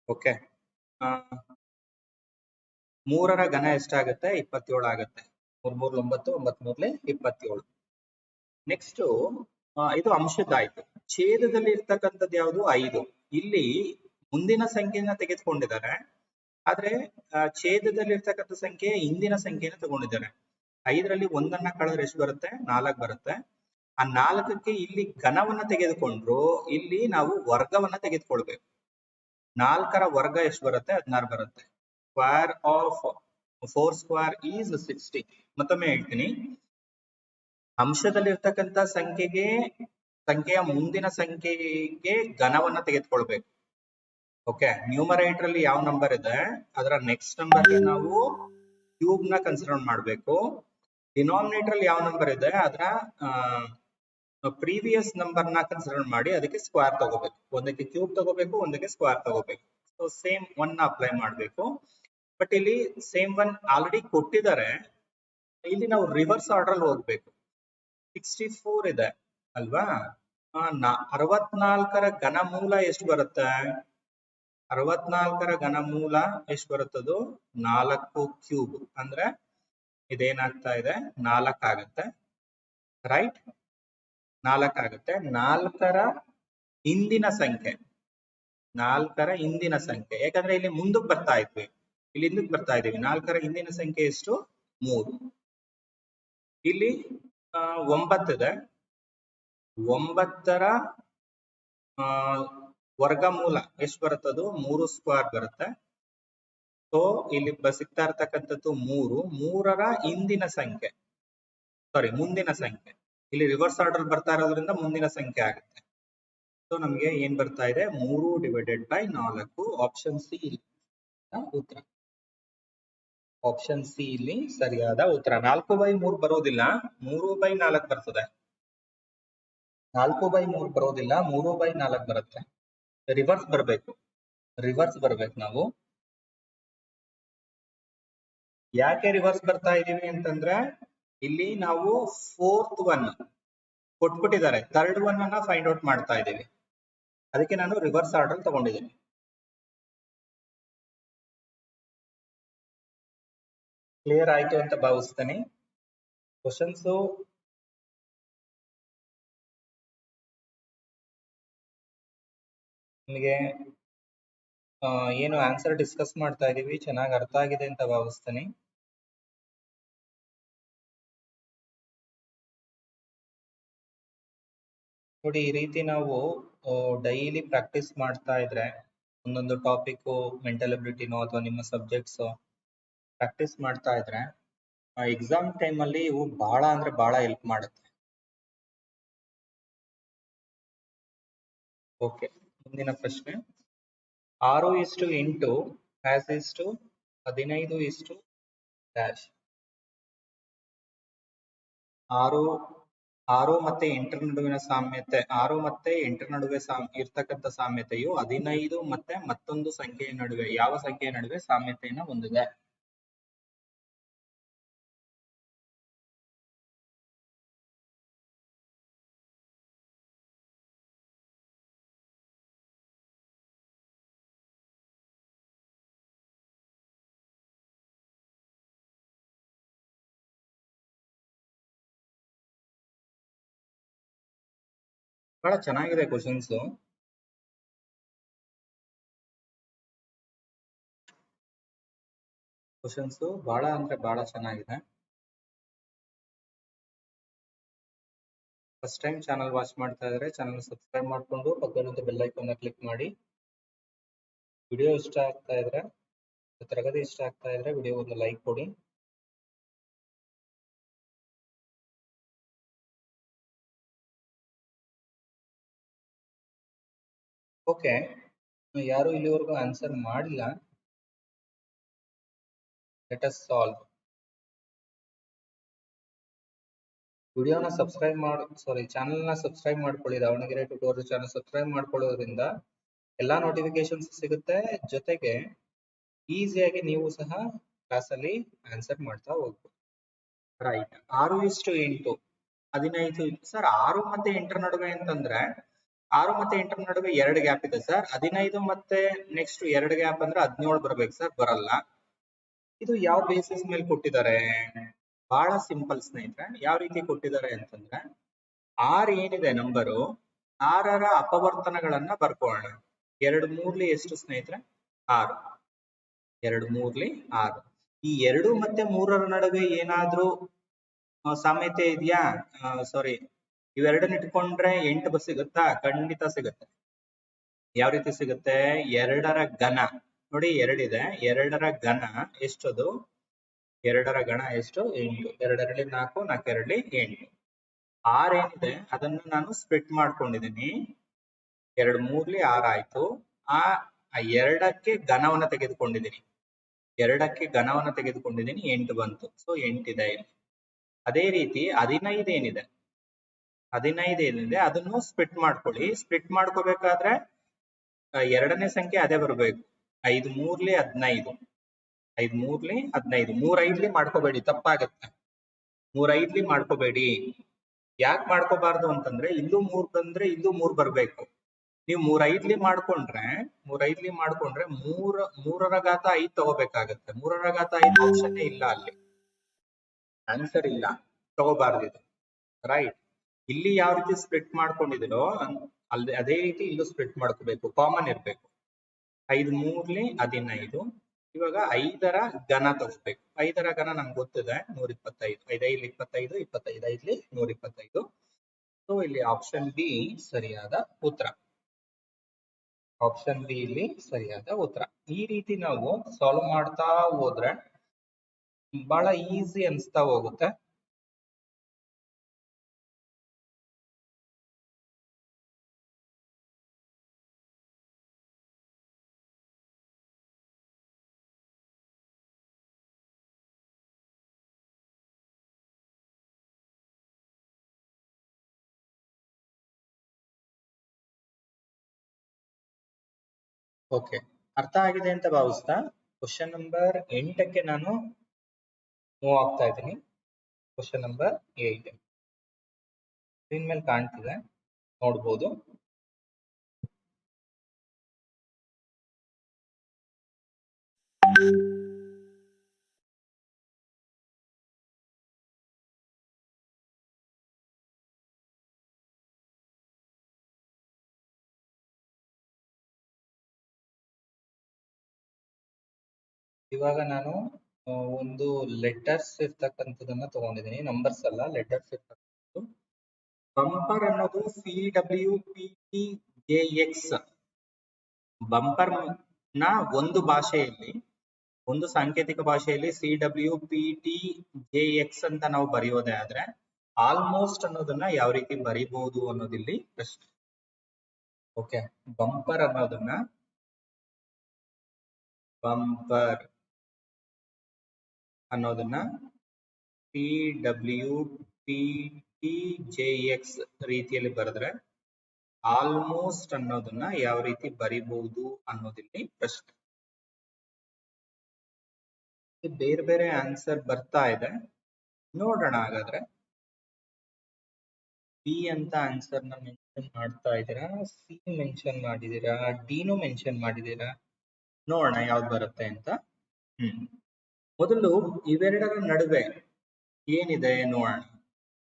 Okay, 3ರ ಘನ ಎಷ್ಟಾಗುತ್ತೆ? 27 ಆಗುತ್ತೆ. 3 3 9 9 3 27. ನೆಕ್ಸ್ಟ್ ಇದು ಅಂಶದ್ದಾಯ್ತು. ಛೇದದಲ್ಲಿ ಇರ್ತಕ್ಕಂಥದ್ದು ಯಾವುದು? 5. ಇಲ್ಲಿ ಮುಂದಿನ ಸಂಖ್ಯೆಯನ್ನ ತೆಗೆದುಕೊಂಡಿದ್ದಾರೆ, ಆದ್ರೆ ಛೇದದಲ್ಲಿ ಇರ್ತಕ್ಕಂಥ ಸಂಖ್ಯೆ ಹಿಂದಿನ ಸಂಖ್ಯೆಯನ್ನು ತಗೊಂಡಿದ್ದಾರೆ. 5ರಲ್ಲಿ 1 ಕಳೆದ್ರೆ ಎಷ್ಟು ಬರುತ್ತೆ? 4 ಬರುತ್ತೆ. ಆ 4ಕ್ಕೆ ಇಲ್ಲಿ ಘನವನ್ನ ತೆಗೆದುಕೊಂಡ್ರು, ಇಲ್ಲಿ ನಾವು ವರ್ಗವನ್ನ ತೆಗೆದುಕೊಳ್ಬೇಕು. 4ರ ವರ್ಗ ಎಷ್ಟು ಬರುತ್ತೆ? 16 ಬರುತ್ತೆ. Square of 4 square is 60. ಮತ್ತೊಮ್ಮೆ ಹೇಳ್ತೀನಿ, ಅಂಶದಲ್ಲಿರ್ತಕ್ಕಂಥ ಸಂಖ್ಯೆಯ ಮುಂದಿನ ಸಂಖ್ಯೆಗೆ ಘನವನ್ನ ತೆಗೆದುಕೊಳ್ಬೇಕು. ಓಕೆ, ನ್ಯೂಮರೇಟರ್ ಅಲ್ಲಿ ಯಾವ ನಂಬರ್ ಇದೆ ಅದರ ನೆಕ್ಸ್ಟ್ ನಂಬರ್ ನಾವು ಕ್ಯೂಬ್ ನ ಕನ್ಸಿಡರ್ ಮಾಡಬೇಕು. ಡಿನಾಮಿನೇಟರ್ ಅಲ್ಲಿ ಯಾವ ನಂಬರ್ ಇದೆ ಅದರ ಪ್ರೀವಿಯಸ್ ನಂಬರ್ ನ ಕನ್ಸಿಡರ್ ಮಾಡಿ ಅದಕ್ಕೆ ಸ್ಕ್ವೇರ್ ತಗೋಬೇಕು. ಒಂದಕ್ಕೆ ಕ್ಯೂಬ್ ತಗೋಬೇಕು, ಒಂದಕ್ಕೆ ಸ್ಕ್ವೇರ್ ತಗೋಬೇಕು. ಸೊ ಸೇಮ್ 1 ಅಪ್ಲೈ ಮಾಡಬೇಕು. ಬಟ್ ಇಲ್ಲಿ ಸೇಮ್ 1 ಆಲ್ರೆಡಿ ಕೊಟ್ಟಿದ್ದಾರೆ, ಇಲ್ಲಿ ನಾವು ರಿವರ್ಸ್ ಆರ್ಡರ್ ಹೋಗ್ಬೇಕು. 64 ಇದೆ ಅಲ್ವಾ? 64ರ ಘನಮೂಲ ಎಷ್ಟು ಬರುತ್ತೆ? 64ರ ಘನಮೂಲ ಎಷ್ಟು ಬರುತ್ತದು? 4 ಕ್ಯೂಬ್ ಅಂದ್ರೆ ಇದೇನಾಗ್ತಾ ಇದೆ? 4 ಆಗುತ್ತೆ. ರೈಟ್, 4 ಆಗುತ್ತೆ. 4ರ ಹಿಂದಿನ ಸಂಖ್ಯೆ, 4ರ ಹಿಂದಿನ ಸಂಖ್ಯೆ, ಯಾಕಂದ್ರೆ ಇಲ್ಲಿ ಮುಂದಕ್ಕೆ ಬರ್ತಾ ಇದ್ವಿ, ಇಲ್ಲಿ ಹಿಂದಕ್ಕೆ ಬರ್ತಾ ಇದೀವಿ. 4ರ ಹಿಂದಿನ ಸಂಖ್ಯೆ ಎಷ್ಟು? 3. ಇಲ್ಲಿ 9 ಇದೆ. 9ರ ವರ್ಗಮೂಲ ಎಷ್ಟು ಬರುತ್ತದು? 3 ಸ್ಕ್ವೇರ್ ಬರುತ್ತೆ. ಸೊ ಇಲ್ಲಿ ಸಿಗ್ತಾ ಇರ್ತಕ್ಕಂಥದ್ದು 3. 3ರ ಹಿಂದಿನ ಸಂಖ್ಯೆ, ಸಾರಿ ಮುಂದಿನ ಸಂಖ್ಯೆ, ಇಲ್ಲಿ ರಿವರ್ಸ್ ಆರ್ಡರ್ ಬರ್ತಾ ಇರೋದ್ರಿಂದ ಮುಂದಿನ ಸಂಖ್ಯೆ ಆಗುತ್ತೆ. ಸೊ ನಮ್ಗೆ ಏನ್ ಬರ್ತಾ ಇದೆ? 3 ಡಿವೈಡೆಡ್ ಬೈ 4. ಆಪ್ಷನ್ ಸಿ ಉತ್ತರ. ಆಪ್ಷನ್ ಸಿ ಇಲ್ಲಿ ಸರಿಯಾದ ಉತ್ತರ. 4/3 ಬರೋದಿಲ್ಲ, 3/4 ಬರ್ತದೆ. 4/3 ಬರೋದಿಲ್ಲ, 3/4 ಬರುತ್ತೆ. ರಿವರ್ಸ್ ಬರ್ಬೇಕು, ನಾವು. ಯಾಕೆ ರಿವರ್ಸ್ ಬರ್ತಾ ಇದೀವಿ ಅಂತಂದ್ರೆ ಇಲ್ಲಿ ನಾವು 4th 1 ಕೊಟ್ಬಿಟ್ಟಿದ್ದಾರೆ, 3rd 1 ಅನ್ನ ಫೈಂಡ್ ಔಟ್ ಮಾಡ್ತಾ ಇದೀವಿ. ಅದಕ್ಕೆ ನಾನು ರಿವರ್ಸ್ ಆರ್ಡರ್ ತಗೊಂಡಿದ್ದೀನಿ. ಕ್ಲಿಯರ್ ಆಯ್ತು ಅಂತ ಭಾವಿಸ್ತೇನೆ. ಕ್ವಶನ್ಸ್ ನಿಮಗೆ ಏನು ಆನ್ಸರ್ ಡಿಸ್ಕಸ್ ಮಾಡ್ತಾ ಇದೀವಿ ಚೆನ್ನಾಗಿ ಅರ್ಥ ಆಗಿದೆ ಅಂತ ಭಾವಿಸ್ತೇನೆ. ನೋಡಿ, ಈ ರೀತಿ ನಾವು ಡೈಲಿ ಪ್ರಾಕ್ಟೀಸ್ ಮಾಡ್ತಾ ಇದ್ರೆ ಒಂದೊಂದು ಟಾಪಿಕ್ ಮೆಂಟಲ್ ಎಬಿಲಿಟಿನೋ ಅಥವಾ ನಿಮ್ಮ ಸಬ್ಜೆಕ್ಟ್ಸ್ ಪ್ರಾಕ್ಟೀಸ್ ಮಾಡ್ತಾ ಇದ್ರೆ ಎಕ್ಸಾಮ್ ಟೈಮ್ ಅಲ್ಲಿ ಇವು ಬಹಳ ಅಂದ್ರೆ ಬಹಳ ಹೆಲ್ಪ್ ಮಾಡುತ್ತೆ. ಓಕೆ, ಮುಂದಿನ ಪ್ರಶ್ನೆ. 6:8 ಹ್ಯಾಸ್ ಇಷ್ಟು 15 ಡ್ಯಾಶ್. 6 ಮತ್ತೆ 8 ನಡುವಿನ ಸಾಮ್ಯತೆ, 6 ಮತ್ತೆ 8 ನಡುವೆ ಇರ್ತಕ್ಕಂಥ ಸಾಮ್ಯತೆಯು 15 ಮತ್ತೆ ಮತ್ತೊಂದು ಸಂಖ್ಯೆಯ ನಡುವೆ ಯಾವ ಸಂಖ್ಯೆಯ ನಡುವೆ ಸಾಮ್ಯತೆಯನ್ನು ಹೊಂದಿದೆ? ಬಹಳ ಚೆನ್ನಾಗಿದೆ ಕ್ವಶನ್ಸ್. ಬಹಳ ಅಂದ್ರೆ ಬಹಳ ಚೆನ್ನಾಗಿದೆ. ಫಸ್ಟ್ ಟೈಮ್ ಚಾನಲ್ ವಾಚ್ ಮಾಡ್ತಾ ಇದ್ರೆ ಚಾನಲ್ ಸಬ್ಸ್ಕ್ರೈಬ್ ಮಾಡ್ಕೊಂಡು ಪಕ್ಕದಲ್ಲಿರೋ ಬೆಲ್ ಐಕಾನ್ ಕ್ಲಿಕ್ ಮಾಡಿ. ವಿಡಿಯೋ ಇಷ್ಟ ಆಗ್ತಾ ಇದ್ರೆ, ತರಗತಿ ಇಷ್ಟ ಆಗ್ತಾ ಇದ್ರೆ ವಿಡಿಯೋ ಒಂದು ಲೈಕ್ ಕೊಡಿ. ಓಕೆ, ಯಾರು ಇಲ್ಲಿವರೆಗೂ ಆನ್ಸರ್ ಮಾಡಿಲ್ಲ. Let us solve. ವಿಡಿಯೋನ ಸಬ್ಸ್ಕ್ರೈಬ್ ಚಾನಲ್ನ ಸಬ್ಸ್ಕ್ರೈಬ್ ಮಾಡ್ಕೊಳ್ಳಿ. ದಾವಣಗೆರೆ ಟ್ಯುಟೋರಿಯಲ್ ಚಾನಲ್ ಸಬ್ಸ್ಕ್ರೈಬ್ ಮಾಡ್ಕೊಳ್ಳೋದ್ರಿಂದ ಎಲ್ಲಾ ನೋಟಿಫಿಕೇಶನ್ಸ್ ಸಿಗುತ್ತೆ. ಜೊತೆಗೆ ಈಸಿಯಾಗಿ ನೀವು ಸಹ ಕ್ಲಾಸಲ್ಲಿ ಆನ್ಸರ್ ಮಾಡ್ತಾ ಹೋಗ್ಬೋದು. ರೈಟ್. 6:8 15 ಸರ್. 6 ಮತ್ತೆ 8 ನಡುವೆ ಅಂತಂದ್ರೆ 6 ಮತ್ತೆ 8 ನಡುವೆ 2 ಗ್ಯಾಪ್ ಇದೆ ಸರ್. 15 ಮತ್ತೆ ನೆಕ್ಸ್ಟ್ 2 ಗ್ಯಾಪ್ ಅಂದ್ರೆ 17 ಬರ್ಬೇಕು ಸರ್. ಬರಲ್ಲ. ಇದು ಯಾವ ಬೇಸಿಸ್ ಮೇಲೆ ಕೊಟ್ಟಿದ್ದಾರೆ? ಬಹಳ ಸಿಂಪಲ್ ಸ್ನೇಹಿತರೆ. ಯಾವ ರೀತಿ ಕೊಟ್ಟಿದ್ದಾರೆ ಅಂತಂದ್ರೆ 6 ಏನಿದೆ ನಂಬರು, 6ರ ಅಪವರ್ತನಗಳನ್ನ ಬರ್ಕೊಳ್ಳೋಣ. 2 ಮೂರ್ಲಿ ಎಷ್ಟು ಸ್ನೇಹಿತರೆ? 6. 2 ಮೂರ್ಲಿ 6. ಈ 2 ಮತ್ತೆ 3ರ ನಡುವೆ ಏನಾದ್ರೂ ಸಾಮ್ಯತೆ ಇದೆಯಾ? ಸಾರಿ, ಇವೆರಡನ್ನ ಇಟ್ಕೊಂಡ್ರೆ 8 ಸಿಗುತ್ತಾ? ಖಂಡಿತ ಸಿಗುತ್ತೆ. ಯಾವ ರೀತಿ ಸಿಗುತ್ತೆ? 2ರ ಘನ ನೋಡಿ, 2 ಇದೆ. 2ರ ಘನ ಎಷ್ಟದು? 2ರ ಘನ ಎಷ್ಟು? 8. 2 4, 4 8. 6 ಏನಿದೆ ಅದನ್ನು ನಾನು ಸ್ಪ್ಲಿಟ್ ಮಾಡ್ಕೊಂಡಿದ್ದೀನಿ. 2 ಮೂರ್ಲಿ 6 ಆಯ್ತು. ಆ 2ಕ್ಕೆ ಘನವನ್ನ ತೆಗೆದುಕೊಂಡಿದ್ದೀನಿ. 2ಕ್ಕೆ ಘನವನ್ನ ತೆಗೆದುಕೊಂಡಿದ್ದೀನಿ, 8 ಬಂತು. ಸೊ 8 ಇದೆ ಇಲ್ಲಿ. ಅದೇ ರೀತಿ 15 ಏನಿದೆ, 15 ಏನಿದೆ ಅದನ್ನು ಸ್ಪ್ಲಿಟ್ ಮಾಡ್ಕೊಳ್ಳಿ. ಸ್ಪ್ಲಿಟ್ ಮಾಡ್ಕೋಬೇಕಾದ್ರೆ 2ನೇ ಸಂಖ್ಯೆ ಅದೇ ಬರಬೇಕು. 5 ಮೂರ್ಲಿ 15. 5 ಮೂರ್ಲಿ 15. 3 5ಲಿ ಮಾಡ್ಕೋಬೇಡಿ, ತಪ್ಪಾಗತ್ತೆ. 3 5ಲಿ ಮಾಡ್ಕೋಬೇಡಿ. ಯಾಕೆ ಮಾಡ್ಕೋಬಾರ್ದು ಅಂತಂದ್ರೆ ಇಲ್ಲೂ 3 ಬಂದ್ರೆ ಇಲ್ಲೂ 3 ಬರ್ಬೇಕು. ನೀವು 3 5ಲಿ ಮಾಡ್ಕೊಂಡ್ರೆ 3ರ ಘಾತ 5 ತಗೋಬೇಕಾಗತ್ತೆ. 3ರ ಘಾತ 5 ಆಪ್ಷನ್ ಇಲ್ಲ, ಅಲ್ಲಿ ಆನ್ಸರ್ ಇಲ್ಲ, ತಗೋಬಾರ್ದು. ರೈಟ್. ಇಲ್ಲಿ ಯಾವ ರೀತಿ ಸ್ಪ್ಲಿಟ್ ಮಾಡ್ಕೊಂಡಿದಿರೋ ಅಲ್ಲಿ ಅದೇ ರೀತಿ ಇಲ್ಲೂ ಸ್ಪ್ಲಿಟ್ ಮಾಡ್ಕೋಬೇಕು. ಕಾಮನ್ ಇರ್ಬೇಕು. 5 ಮೂರ್ಲಿ 15. ಇವಾಗ 5ರ ಘನ ತಗೋಬೇಕು. 5ರ ಘನ ನಮ್ಗೆ ಗೊತ್ತಿದೆ 125. 5 5 25, 25 5ಲಿ 125. ಸೊ ಇಲ್ಲಿ ಆಪ್ಷನ್ ಬಿ ಸರಿಯಾದ ಉತ್ತರ. ಆಪ್ಷನ್ ಬಿ ಇಲ್ಲಿ ಸರಿಯಾದ ಉತ್ತರ. ಈ ರೀತಿ ನಾವು ಸಾಲ್ವ್ ಮಾಡ್ತಾ ಹೋದ್ರೆ ಬಹಳ ಈಸಿ ಅನ್ಸ್ತಾ ಹೋಗುತ್ತೆ. ಓಕೆ, ಅರ್ಥ ಆಗಿದೆ ಅಂತ ಭಾವಿಸ್ತಾ ಕ್ವಶನ್ ನಂಬರ್ 8ಕ್ಕೆ ನಾನು ಮೂವ್ ಆಗ್ತಾ ಇದ್ದೀನಿ. ಕ್ವಶನ್ ನಂಬರ್ 8 ಸ್ಕ್ರೀನ್ ಮೇಲೆ ಕಾಣ್ತಿದೆ, ನೋಡ್ಬೋದು. ಇವಾಗ ನಾನು ಒಂದು ಲೆಟರ್ಸ್ ಇರ್ತಕ್ಕಂಥದನ್ನ ತಗೊಂಡಿದ್ದೀನಿ, ನಂಬರ್ಸ್ ಅಲ್ಲ, ಲೆಟರ್ಸ್ ಇರ್ತಕ್ಕಂಥದ್ದು. ಬಂಪರ್ ಅನ್ನೋದು CWPTJX. ಬಂಪರ್ ನ ಒಂದು ಭಾಷೆಯಲ್ಲಿ, ಒಂದು ಸಾಂಕೇತಿಕ ಭಾಷೆಯಲ್ಲಿ CWPTJX ಅಂತ ನಾವು ಬರೆಯೋದೇ ಆದ್ರೆ ಆಲ್ಮೋಸ್ಟ್ ಅನ್ನೋದನ್ನ ಯಾವ ರೀತಿ ಬರಿಬಹುದು ಅನ್ನೋದಿಲ್ಲಿ ಪ್ರಶ್ನೆ. ಓಕೆ, ಬಂಪರ್ ಅನ್ನೋದನ್ನ CWPTJX ರೀತಿಯಲ್ಲಿ ಬರೆದ್ರೆ ಆಲ್ಮೋಸ್ಟ್ ಅನ್ನೋದನ್ನ ಯಾವ ರೀತಿ ಬರಿಬಹುದು ಅನ್ನೋದಿಲ್ಲಿ ಪ್ರಶ್ನೆ. ಬೇರೆ ಬೇರೆ ಆನ್ಸರ್ ಬರ್ತಾ ಇದೆ, ನೋಡೋಣ. ಹಾಗಾದ್ರೆ ಬಿ ಅಂತ ಆನ್ಸರ್ ನ ಮೆನ್ಷನ್ ಮಾಡ್ತಾ ಇದ್ದೀರಾ, ಸಿ ಮೆನ್ಷನ್ ಮಾಡಿದೀರಾ, ಡಿನೂ ಮೆನ್ಷನ್ ಮಾಡಿದೀರಾ? ನೋಡೋಣ ಯಾವ್ದು ಬರುತ್ತೆ ಅಂತ. ಮೊದಲು ಇವೆರಡರ ನಡುವೆ ಏನಿದೆ ನೋಡೋಣ.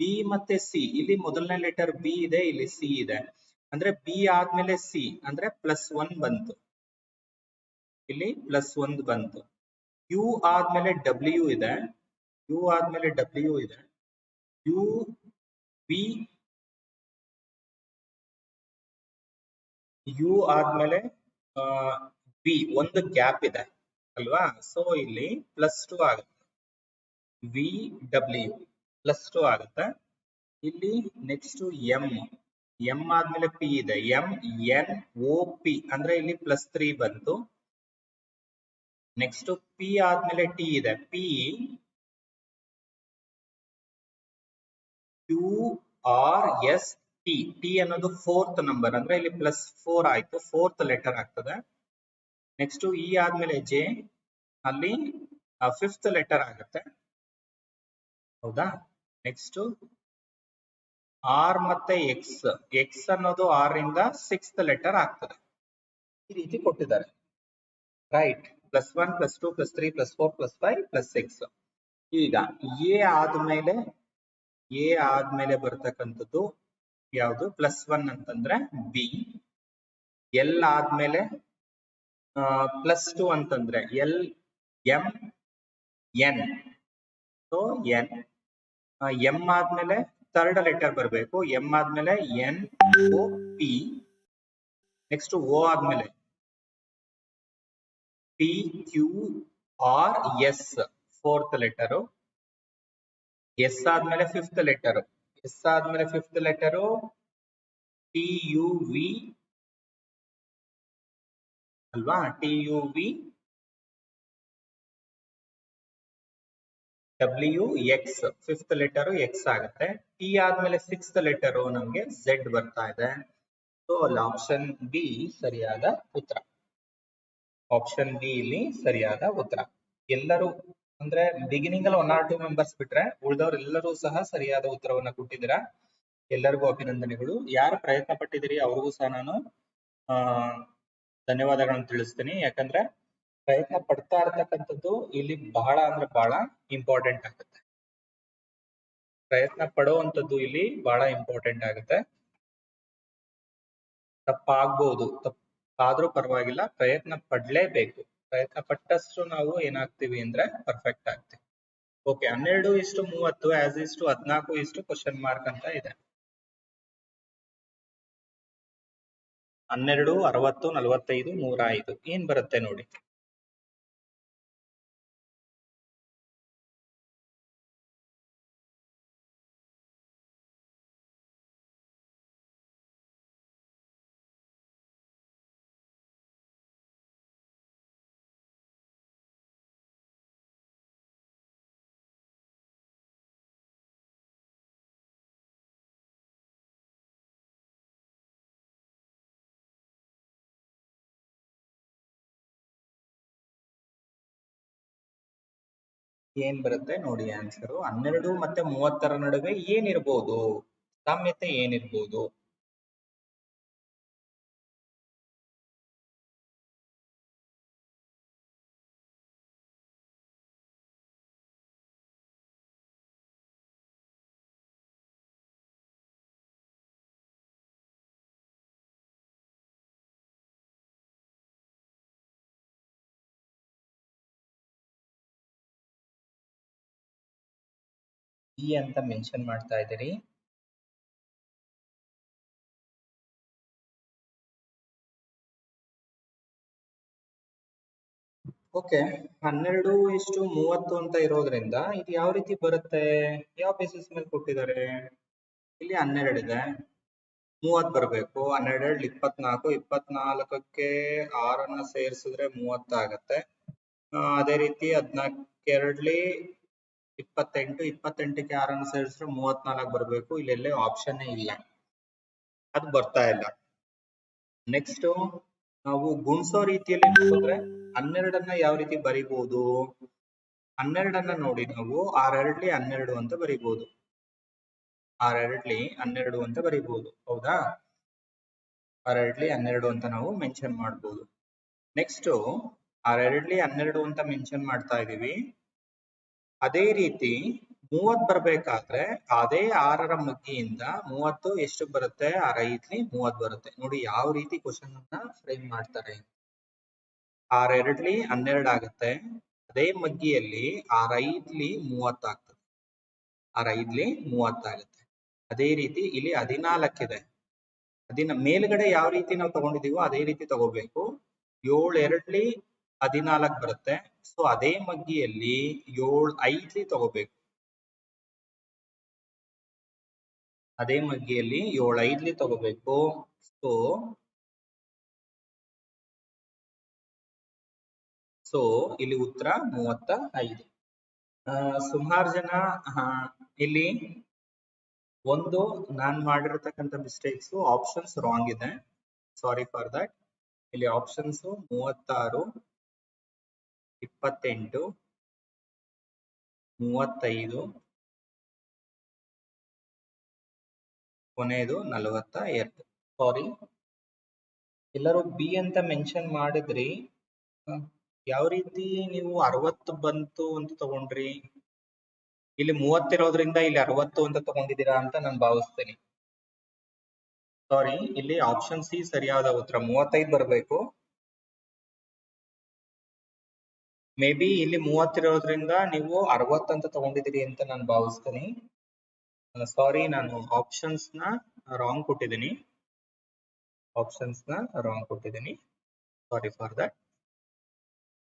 ಬಿ ಮತ್ತೆ ಸಿ, ಇಲ್ಲಿ ಮೊದಲನೇ ಲೆಟರ್ ಬಿ ಇದೆ, ಇಲ್ಲಿ ಸಿ ಇದೆ. ಅಂದ್ರೆ ಬಿ ಆದ್ಮೇಲೆ ಸಿ ಅಂದ್ರೆ +1 ಬಂತು, ಇಲ್ಲಿ +1 ಬಂತು. ಯು ಆದ್ಮೇಲೆ ಡಬ್ಲ್ಯೂ ಇದೆ, ಯು ಆದ್ಮೇಲೆ ಡಬ್ಲ್ಯೂ ಇದೆ. ಯು ಬಿ, ಯು ಆದ್ಮೇಲೆ ಬಿ ಒಂದು ಗ್ಯಾಪ್ ಇದೆ ಅಲ್ವಾ, ಸೊ ಇಲ್ಲಿ +2 ಆಗುತ್ತೆ. ವಿ ಡಬ್ಲ್ಯೂ +2 ಆಗುತ್ತೆ. ಇಲ್ಲಿ ನೆಕ್ಸ್ಟ್ ಎಂ ಆದ್ಮೇಲೆ ಪಿ ಇದೆ, MNOP ಅಂದ್ರೆ ಇಲ್ಲಿ +3 ಬಂತು. ನೆಕ್ಸ್ಟ್ ಪಿ ಆದ್ಮೇಲೆ ಟಿ ಇದೆ, PQRST. ಟಿ ಅನ್ನೋದು 4th ನಂಬರ್ ಅಂದ್ರೆ ಇಲ್ಲಿ +4 ಆಯ್ತು, 4th ಲೆಟರ್ ಆಗ್ತದೆ. ನೆಕ್ಸ್ಟ್ ಇ ಆದ್ಮೇಲೆ ಜೆ, ಅಲ್ಲಿ 5th ಲೆಟರ್ ಆಗುತ್ತೆ, ಹೌದಾ. ನೆಕ್ಸ್ಟ್ ಆರ್ ಮತ್ತೆ ಎಕ್ಸ್ ಅನ್ನೋದು ಆರ್ ಇಂದ 6th ಲೆಟರ್ ಆಗ್ತದೆ. ಈ ರೀತಿ ಕೊಟ್ಟಿದ್ದಾರೆ, ರೈಟ್. +1 +2 +3 +4 +5 +6. ಈಗ ಎ ಆದ್ಮೇಲೆ ಬರ್ತಕ್ಕಂಥದ್ದು ಯಾವುದು? +1 ಅಂತಂದ್ರೆ ಬಿ. ಎಲ್ ಆದ್ಮೇಲೆ +2 ಅಂತಂದ್ರೆ LMN. So N. ಎಂ ಆದ್ಮೇಲೆ ಥರ್ಡ್ ಲೆಟರ್ ಬರಬೇಕು, ಎಂ ಆದ್ಮೇಲೆ NOP. ನೆಕ್ಸ್ಟ್ ಓ ಆದ್ಮೇಲೆ PQRS 4th ಲೆಟರು. ಎಸ್ ಆದ್ಮೇಲೆ 5th ಲೆಟರು, ಎಸ್ ಆದ್ಮೇಲೆ 5th ಲೆಟರು TUV ಅಲ್ವಾ, TUV WX 5th letter X ಆಗುತ್ತೆ. ಟಿ ಆದ್ಮೇಲೆ 6th ಲೆಟರು ನಮ್ಗೆ ಝೆಡ್ ಬರ್ತಾ ಇದೆ. ಸೊ ಅಲ್ಲಿ ಆಪ್ಷನ್ ಬಿ ಸರಿಯಾದ ಉತ್ತರ. ಆಪ್ಷನ್ ಬಿ ಇಲ್ಲಿ ಸರಿಯಾದ ಉತ್ತರ. ಎಲ್ಲರೂ ಅಂದ್ರೆ ಬಿಗಿನಿಂಗ್ ಅಲ್ಲಿ 1 or 2 ಮೆಂಬರ್ಸ್ ಬಿಟ್ರೆ ಉಳಿದವರು ಎಲ್ಲರೂ ಸಹ ಸರಿಯಾದ ಉತ್ತರವನ್ನ ಕೊಟ್ಟಿದ್ದೀರಾ. ಎಲ್ಲರಿಗೂ ಅಭಿನಂದನೆಗಳು. ಯಾರು ಪ್ರಯತ್ನ ಪಟ್ಟಿದ್ದೀರಿ ಅವ್ರಿಗೂ ಸಹ ನಾನು ಧನ್ಯವಾದಗಳನ್ನು ತಿಳಿಸ್ತೀನಿ. ಯಾಕಂದ್ರೆ ಪ್ರಯತ್ನ ಪಡ್ತಾ ಇರ್ತಕ್ಕಂಥದ್ದು ಇಲ್ಲಿ ಬಹಳ ಅಂದ್ರೆ ಬಹಳ ಇಂಪಾರ್ಟೆಂಟ್ ಆಗುತ್ತೆ. ಪ್ರಯತ್ನ ಪಡುವಂಥದ್ದು ಇಲ್ಲಿ ಬಹಳ ಇಂಪಾರ್ಟೆಂಟ್ ಆಗುತ್ತೆ. ತಪ್ಪಾಗ್ಬಹುದು, ತಪ್ಪಾದ್ರೂ ಪರವಾಗಿಲ್ಲ, ಪ್ರಯತ್ನ ಪಡ್ಲೇಬೇಕು. ಪ್ರಯತ್ನ ಪಟ್ಟಷ್ಟು ನಾವು ಏನಾಗ್ತೀವಿ ಅಂದ್ರೆ ಪರ್ಫೆಕ್ಟ್ ಆಗ್ತೀವಿ. ಓಕೆ, 12:30 ಆಸ್ ಇಷ್ಟು 14 ಕ್ವಶನ್ ಮಾರ್ಕ್ ಅಂತ ಇದೆ. 12, 60, 45, 105 ಏನ್ ಬರುತ್ತೆ ನೋಡಿ. ಏನ್ ಬರುತ್ತೆ ನೋಡಿ ಆನ್ಸರ್. 12 ಮತ್ತೆ 30ರ ನಡುವೆ ಏನಿರ್ಬೋದು, ಸಾಮ್ಯತೆ ಏನಿರ್ಬೋದು? ಬಿ ಅಂತ ಮೆನ್ಷನ್ ಮಾಡ್ತಾ ಇದ್ದೀರಿ. ಓಕೆ, 12:30 ಅಂತ ಇರೋದ್ರಿಂದ ಇದು ಯಾವ ರೀತಿ ಬರುತ್ತೆ? ಯಾವ ಬೇಸಿಸ್ ಮೇಲೆ ಕೊಟ್ಟಿದ್ದಾರೆ? ಇಲ್ಲಿ 12 ಇದೆ, 30 ಬರಬೇಕು. 12 24, 24ಕ್ಕೆ 6 ಸೇರಿಸಿದ್ರೆ 30 ಆಗತ್ತೆ. ಅದೇ ರೀತಿ 14 28, 28ಕ್ಕೆ 6 ಸೇರಿಸಿದ್ರೆ 34 ಬರಬೇಕು. ಇಲ್ಲೆಲ್ಲೇ ಆಪ್ಷನ್ ಇಲ್ಲ, ಅದು ಬರ್ತಾ ಇಲ್ಲ. ನೆಕ್ಸ್ಟ್ ನಾವು ಗುಣಿಸೋ ರೀತಿಯಲ್ಲಿ ನೋಡಿದ್ರೆ 12 ಯಾವ ರೀತಿ ಬರಿಬಹುದು? 12 ನೋಡಿ, ನಾವು 6 12 ಅಂತ ಬರಿಬಹುದು. 6 12 ಅಂತ ಬರಿಬಹುದು, ಹೌದಾ? 6 12 ಅಂತ ನಾವು ಮೆನ್ಷನ್ ಮಾಡಬಹುದು. ನೆಕ್ಸ್ಟ್ 6 12 ಅಂತ ಮೆನ್ಷನ್ ಮಾಡ್ತಾ ಇದೀವಿ. ಅದೇ ರೀತಿ 30 ಬರ್ಬೇಕಾದ್ರೆ ಅದೇ 6ರ ಮಗ್ಗಿಯಿಂದ 30 ಎಷ್ಟು ಬರುತ್ತೆ? 6 30 ಬರುತ್ತೆ. ನೋಡಿ ಯಾವ ರೀತಿ ಕ್ವಶನ್ ಅನ್ನ ಫ್ರೇಮ್ ಮಾಡ್ತಾರೆ. 6 12 ಆಗುತ್ತೆ, ಅದೇ ಮಗ್ಗಿಯಲ್ಲಿ 6 30 ಆಗ್ತದೆ. 6 30 ಆಗುತ್ತೆ. ಅದೇ ರೀತಿ ಇಲ್ಲಿ 14 ಇದೆ, ಮೇಲ್ಗಡೆ ಯಾವ ರೀತಿ ನಾವು ತಗೊಂಡಿದೀವೋ ಅದೇ ರೀತಿ ತಗೋಬೇಕು. 7 14 ಬರುತ್ತೆ. ಸೊ ಅದೇ ಮಗ್ಗಿಯಲ್ಲಿ 7 ತಗೋಬೇಕು. ಅದೇ ಮಗ್ಗಿಯಲ್ಲಿ 7 ತಗೋಬೇಕು. ಸೊ ಇಲ್ಲಿ ಉತ್ತರ 35. ಸುಮಾರು ಜನ ಇಲ್ಲಿ ಒಂದು ನಾನು ಮಾಡಿರತಕ್ಕಂಥ ಮಿಸ್ಟೇಕ್ಸ್, ಆಪ್ಷನ್ಸ್ ರಾಂಗ್ ಇದೆ, ಸಾರಿ ಫಾರ್ ದಟ್. ಇಲ್ಲಿ ಆಪ್ಷನ್ಸ್ 36, 28, 35, ಕೊನೆಯದು 42. ಸಾರಿ, ಎಲ್ಲರೂ ಬಿ ಅಂತ ಮೆನ್ಷನ್ ಮಾಡಿದ್ರಿ. ಯಾವ ರೀತಿ ನೀವು 60 ಬಂತು ಅಂತ ತಗೊಂಡ್ರಿ? ಇಲ್ಲಿ 30 ಇರೋದ್ರಿಂದ ಇಲ್ಲಿ 60 ಅಂತ ತಗೊಂಡಿದ್ದೀರಾ ಅಂತ ನಾನು ಭಾವಿಸ್ತೀನಿ. ಸಾರಿ, ಇಲ್ಲಿ ಆಪ್ಷನ್ ಸಿ ಸರಿಯಾದ ಉತ್ತರ. 35 ಬರಬೇಕು. ಮೇ ಬಿ ಇಲ್ಲಿ 30 ಇರೋದ್ರಿಂದ ನೀವು 60 ಅಂತ ತಗೊಂಡಿದ್ದೀರಿ ಅಂತ ನಾನು ಭಾವಿಸ್ತೀನಿ. ಸಾರಿ, ನಾನು ಆಪ್ಷನ್ಸ್ ನ ರಾಂಗ್ ಕೊಟ್ಟಿದ್ದೀನಿ. Sorry for that.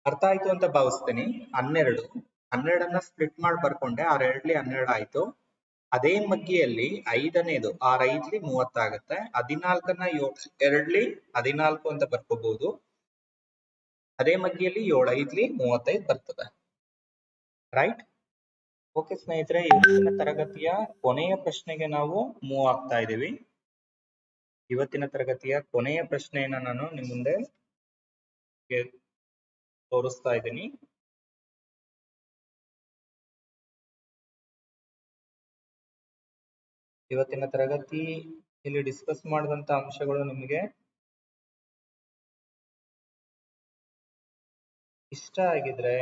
ಅರ್ಥ ಆಯ್ತು ಅಂತ ಭಾವಿಸ್ತೀನಿ. 12 ಸ್ಪ್ಲಿಟ್ ಮಾಡಿ ಬರ್ಕೊಂಡೆ. 6 12 ಆಯ್ತು. ಅದೇ ಮಗ್ಗಿಯಲ್ಲಿ 5ನೇದು 6 30 ಆಗುತ್ತೆ. 14ನ 2 14 ಅಂತ ಬರ್ಕೋಬಹುದು. ಅದೇ ಮಗ್ಗಿಯಲ್ಲಿ 7 35 ಬರ್ತದೆ. ರೈಟ್? ಓಕೆ ಸ್ನೇಹಿತರೆ, ಇವತ್ತಿನ ತರಗತಿಯ ಕೊನೆಯ ಪ್ರಶ್ನೆಗೆ ನಾವು ಮೂವ್ ಆಗ್ತಾ ಇದ್ದೀವಿ. ಇವತ್ತಿನ ತರಗತಿಯ ಕೊನೆಯ ಪ್ರಶ್ನೆಯನ್ನ ನಾನು ನಿಮ್ಮ ಮುಂದೆ ತೋರಿಸ್ತಾ ಇದ್ದೀನಿ. ಇವತ್ತಿನ ತರಗತಿ ಇಲ್ಲಿ ಡಿಸ್ಕಸ್ ಮಾಡಿದಂತ ಅಂಶಗಳು ನಿಮಗೆ ಇಷ್ಟ ಆಗಿದ್ರೆ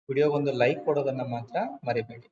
ವಿಡಿಯೋಗೊಂದು ಲೈಕ್ ಕೊಡೋದನ್ನ ಮಾತ್ರ ಮರಿಬೇಡಿ.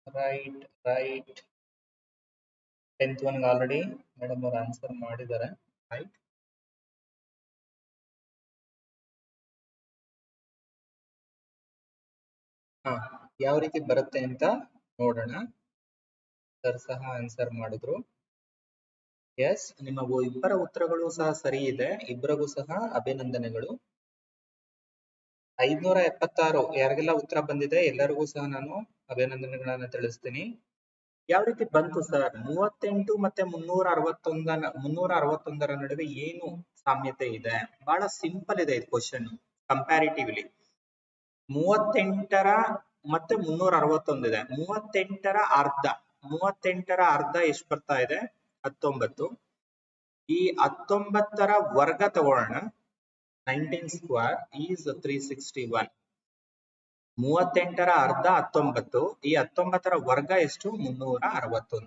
ರೈಟ್ 10th ಒನ್ಗೆ ಆಲ್ರೆಡಿ ಮೇಡಮ್ ಅವರು ಆನ್ಸರ್ ಮಾಡಿದ್ದಾರೆ. ರೈಟ್, ಯಾವ ರೀತಿ ಬರುತ್ತೆ ಅಂತ ನೋಡೋಣ. ಸರ್ ಸಹ ಆನ್ಸರ್ ಮಾಡಿದ್ರು. ಎಸ್, ನಿಮ್ಮ ಇಬ್ಬರ ಉತ್ತರಗಳು ಸಹ ಸರಿ ಇದೆ. ಇಬ್ಬರಿಗೂ ಸಹ ಅಭಿನಂದನೆಗಳು. 576 ಯಾರಿಗೆಲ್ಲ ಉತ್ತರ ಬಂದಿದೆ ಎಲ್ಲರಿಗೂ ಸಹ ನಾನು ಅಭಿನಂದನೆಗಳನ್ನ ತಿಳಿಸ್ತೀನಿ. ಯಾವ ರೀತಿ ಬಂತು ಸರ್? 38 ಮತ್ತೆ 361ರ ನಡುವೆ ಏನು ಸಾಮ್ಯತೆ ಇದೆ? ಬಹಳ ಸಿಂಪಲ್ ಇದೆ ಇದು ಕ್ವಶನ್. ಕಂಪ್ಯಾರಿಟಿವ್ಲಿ 38ರ ಮತ್ತೆ 361 ಇದೆ. 38ರ ಅರ್ಧ ಎಷ್ಟು ಬರ್ತಾ ಇದೆ? 19. ಈ 19ರ ವರ್ಗ ತಗೊಳ್ಳೋಣ. 19 ಸ್ಕ್ವೇರ್ ಈಸ್ 361. 38ರ ಅರ್ಧ 19. ಈ 19ರ ವರ್ಗ ಎಷ್ಟು? 361.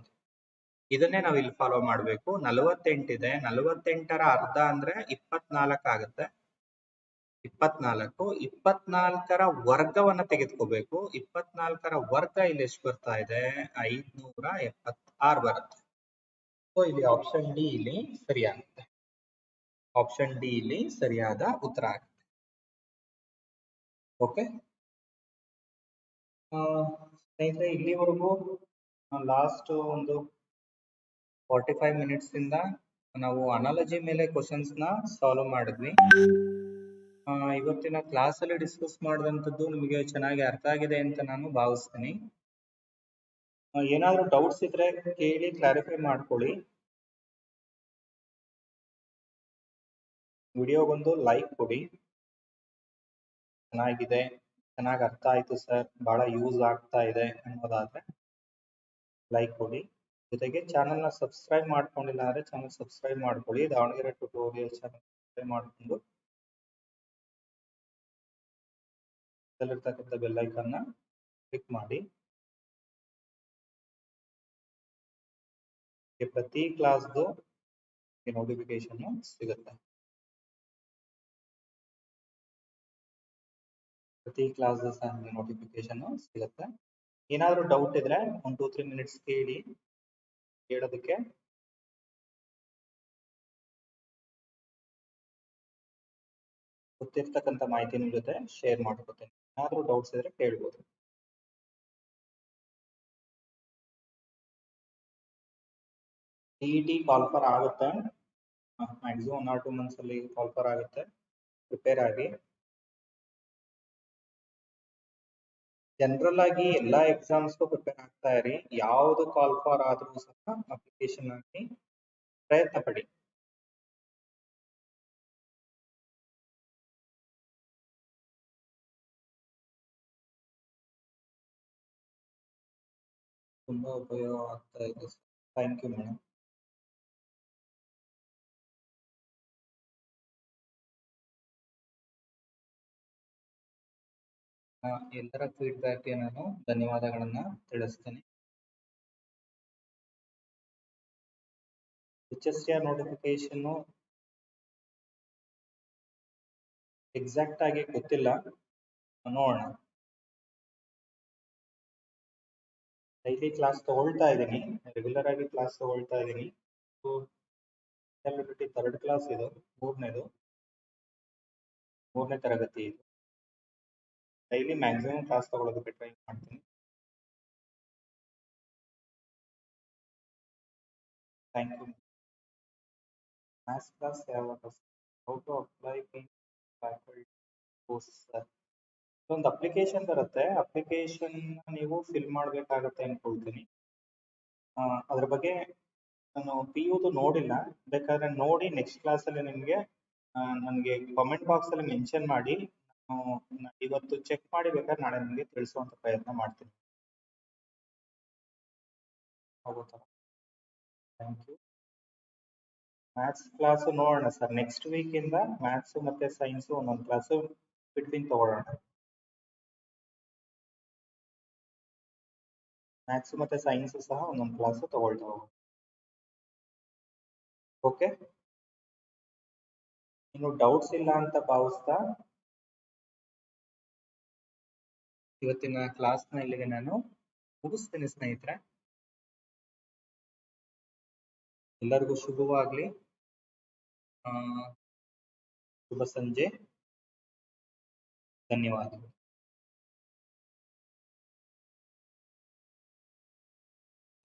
ಇದನ್ನೇ ನಾವು ಇಲ್ಲಿ ಫಾಲೋ ಮಾಡಬೇಕು. 48 ಇದೆ, 48ರ ಅರ್ಧ ಅಂದ್ರೆ 24 ಆಗುತ್ತೆ. 24. 24ರ ವರ್ಗವನ್ನ ತೆಗೆದುಕೋಬೇಕು. 24ರ ವರ್ಗ ಇಲ್ಲಿ ಎಷ್ಟು ಬರ್ತಾ ಇದೆ? 576 ಬರುತ್ತೆ. ಸೊ ಇಲ್ಲಿ ಆಪ್ಷನ್ ಡಿ ಇಲ್ಲಿ ಸರಿಯಾಗುತ್ತೆ. ಆಪ್ಷನ್ ಡಿ ಇಲ್ಲಿ ಸರಿಯಾದ ಉತ್ತರ ಆಗುತ್ತೆ. ಓಕೆ ಸ್ನೇಹಿತರೆ, ಇಲ್ಲಿವರೆಗೂ ಲಾಸ್ಟ್ ಒಂದು 45 ಮಿನಿಟ್ಸ್ ಇಂದ ನಾವು ಅನಾಲಜಿ ಮೇಲೆ ಕ್ವಶನ್ಸ್ ನ ಸಾಲ್ವ್ ಮಾಡಿದ್ವಿ. ಇವತ್ತಿನ ಕ್ಲಾಸ್ ಅಲ್ಲಿ ಡಿಸ್ಕಸ್ ಮಾಡಿದಂಥದ್ದು ನಿಮಗೆ ಚೆನ್ನಾಗಿ ಅರ್ಥ ಆಗಿದೆ ಅಂತ ನಾನು ಭಾವಿಸ್ತೀನಿ. ಏನಾದರೂ ಡೌಟ್ಸ್ ಇದ್ರೆ ಕೇಳಿ ಕ್ಲಾರಿಫೈ ಮಾಡ್ಕೊಳ್ಳಿ. ವಿಡಿಯೋಗೊಂದು ಲೈಕ್ ಕೊಡಿ. ಚೆನ್ನಾಗಿದೆ, ಚೆನ್ನಾಗಿ ಅರ್ಥ ಆಯ್ತು ಸರ್, ಬಹಳ ಯೂಸ್ ಆಗ್ತಾ ಇದೆ ಅನ್ನೋದಾದ್ರೆ ಲೈಕ್ ಕೊಡಿ. ಜೊತೆಗೆ ಚಾನಲ್ ನ ಸಬ್ಸ್ಕ್ರೈಬ್ ಮಾಡ್ಕೊಂಡಿಲ್ಲ ಅಂದ್ರೆ ಚಾನಲ್ ಸಬ್ಸ್ಕ್ರೈಬ್ ಮಾಡ್ಕೊಳ್ಳಿ. ದಾವಣಗೆರೆ ಟ್ಯುಟೋರಿಯಲ್ ಚಾನಲ್ ಸಬ್ಸ್ಕ್ರೈಬ್ ಮಾಡಿಕೊಂಡು ಇರ್ತಕ್ಕಂಥ ಬೆಲ್ ಐಕಾನ್ ನ ಕ್ಲಿಕ್ ಮಾಡಿ. ಪ್ರತಿ ಕ್ಲಾಸ್ದು ನೋಟಿಫಿಕೇಶನ್ ಸಿಗುತ್ತೆ. ಪ್ರತಿ ಕ್ಲಾಸ್ ಸಹ ನೋಟಿಫಿಕೇಶನ್ ಸಿಗುತ್ತೆ. ಏನಾದರೂ ಡೌಟ್ ಇದ್ರೆ 1-2-3 ಮಿನಿಟ್ಸ್ ಕೇಳೋದಕ್ಕೆ ಗೊತ್ತಿರ್ತಕ್ಕಂಥ ಮಾಹಿತಿ ನಿಮ್ಮ ಜೊತೆ ಶೇರ್ ಮಾಡ್ಕೊತೇನೆ. ಏನಾದರೂ ಡೌಟ್ಸ್ ಇದ್ರೆ ಕೇಳ್ಬೋದು. CET ಕಾಲ್ಫರ್ ಆಗುತ್ತೆ, ಮ್ಯಾಕ್ಸಿಮಮ್ 1 or 2 ಮಂತ್ಸ್ ಅಲ್ಲಿ ಕಾಲ್ಫರ್ ಆಗುತ್ತೆ. ಪ್ರಿಪೇರ್ ಆಗಿ. ಜನರಲ್ ಆಗಿ ಎಲ್ಲಾ ಎಕ್ಸಾಮ್ಸ್ಗೂ ಪ್ರಿಪೇರ್ ಆಗ್ತಾ ಇರಿ. ಯಾವುದು ಕಾಲ್ಫರ್ ಆದ್ರೂ ಸಹ ಅಪ್ಲಿಕೇಶನ್ ಹಾಕಿ ಪ್ರಯತ್ನ ಪಡಿ. ತುಂಬಾ ಉಪಯೋಗ ಆಗ್ತಾ ಇದೆ. Thank you madam. ಎಲ್ಲರ ಫೀಡ್ಬ್ಯಾಕ್ಗೆ ನಾನು ಧನ್ಯವಾದಗಳನ್ನ ತಿಳಿಸ್ತೇನೆ. HSR ನೋಟಿಫಿಕೇಶನ್ ಎಕ್ಸಾಕ್ಟ್ ಆಗಿ ಗೊತ್ತಿಲ್ಲ, ನೋಡೋಣ. ಡೈಲಿ ಕ್ಲಾಸ್ ತಗೊಳ್ತಾ ಇದ್ದೀನಿ, ರೆಗ್ಯುಲರ್ ಆಗಿ ಕ್ಲಾಸ್ ತಗೊಳ್ತಾ ಇದ್ದೀನಿ. ಥರ್ಡ್ ಕ್ಲಾಸ್ ಇದು, ಮೂರನೇ ತರಗತಿ ಇದು. ಡೈಲಿ ಮ್ಯಾಕ್ಸಿಮಮ್ ಕ್ಲಾಸ್ ತಗೊಳ್ಳೋದಕ್ಕೆ ಟ್ರೈ ಮಾಡ್ತೀನಿ. Thank you. ಮ್ಯಾಥ್ಸ್ ಕ್ಲಾಸ್ ಯಾವಾಗ? How to apply faculty course sir. ಒಂದು ಅಪ್ಲಿಕೇಶನ್ ಬರುತ್ತೆ, ಅಪ್ಲಿಕೇಶನ್ ನೀವು ಫಿಲ್ ಮಾಡಬೇಕಾಗತ್ತೆ ಅನ್ಕೊಳ್ತೀನಿ. ಅದ್ರ ಬಗ್ಗೆ ನಾನು PUದು ನೋಡಿಲ್ಲ, ಬೇಕಾದ್ರೆ ನೋಡಿ ನೆಕ್ಸ್ಟ್ ಕ್ಲಾಸಲ್ಲಿ ನಿಮಗೆ ನನಗೆ ಕಾಮೆಂಟ್ ಬಾಕ್ಸ್ ಅಲ್ಲಿ ಮೆನ್ಷನ್ ಮಾಡಿ. ನಾನು ಇವತ್ತು ಚೆಕ್ ಮಾಡಿ ಬೇಕಾದ್ರೆ ನಾಳೆ ನಿಮಗೆ ತಿಳಿಸುವಂತ ಪ್ರಯತ್ನ ಮಾಡ್ತೀನಿ. ಹೌದಾ? Thank you. ಮ್ಯಾಥ್ಸ್ ಕ್ಲಾಸ್ ನೋಡೋಣ ಸರ್, ನೆಕ್ಸ್ಟ್ ವೀಕ್ ಇಂದ ಮ್ಯಾಥ್ಸ್ ಮತ್ತೆ ಸೈನ್ಸ್ ಒಂದೊಂದು ಕ್ಲಾಸ್ ಬಿಟ್ವೀನ್ ತಗೊಳ್ಳೋಣ. ಮ್ಯಾಥ್ಸ್ ಮತ್ತೆ ಸೈನ್ಸ್ ಸಹ ಒಂದೊಂದು ಕ್ಲಾಸ್ ತಗೊಳ್ತಾ ಹೋಗೋಣ. ಓಕೆ, ಇನ್ನು ಡೌಟ್ಸ್ ಇಲ್ಲ ಅಂತ ಭಾವಿಸ್ತಾ ಇವತ್ತಿನ ಕ್ಲಾಸ್ನ ಇಲ್ಲಿಗೆ ನಾನು ಮುಗಿಸ್ತೀನಿ ಸ್ನೇಹಿತರೆ. ಎಲ್ಲರಿಗೂ ಶುಭವಾಗ್ಲಿ. ಶುಭ ಸಂಜೆ. ಧನ್ಯವಾದಗಳು.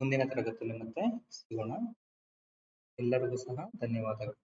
ಮುಂದಿನ ತರಗತಿಯಲ್ಲಿ ಮತ್ತೆ ಸಿಗೋಣ. ಎಲ್ಲರಿಗೂ ಸಹ ಧನ್ಯವಾದಗಳು.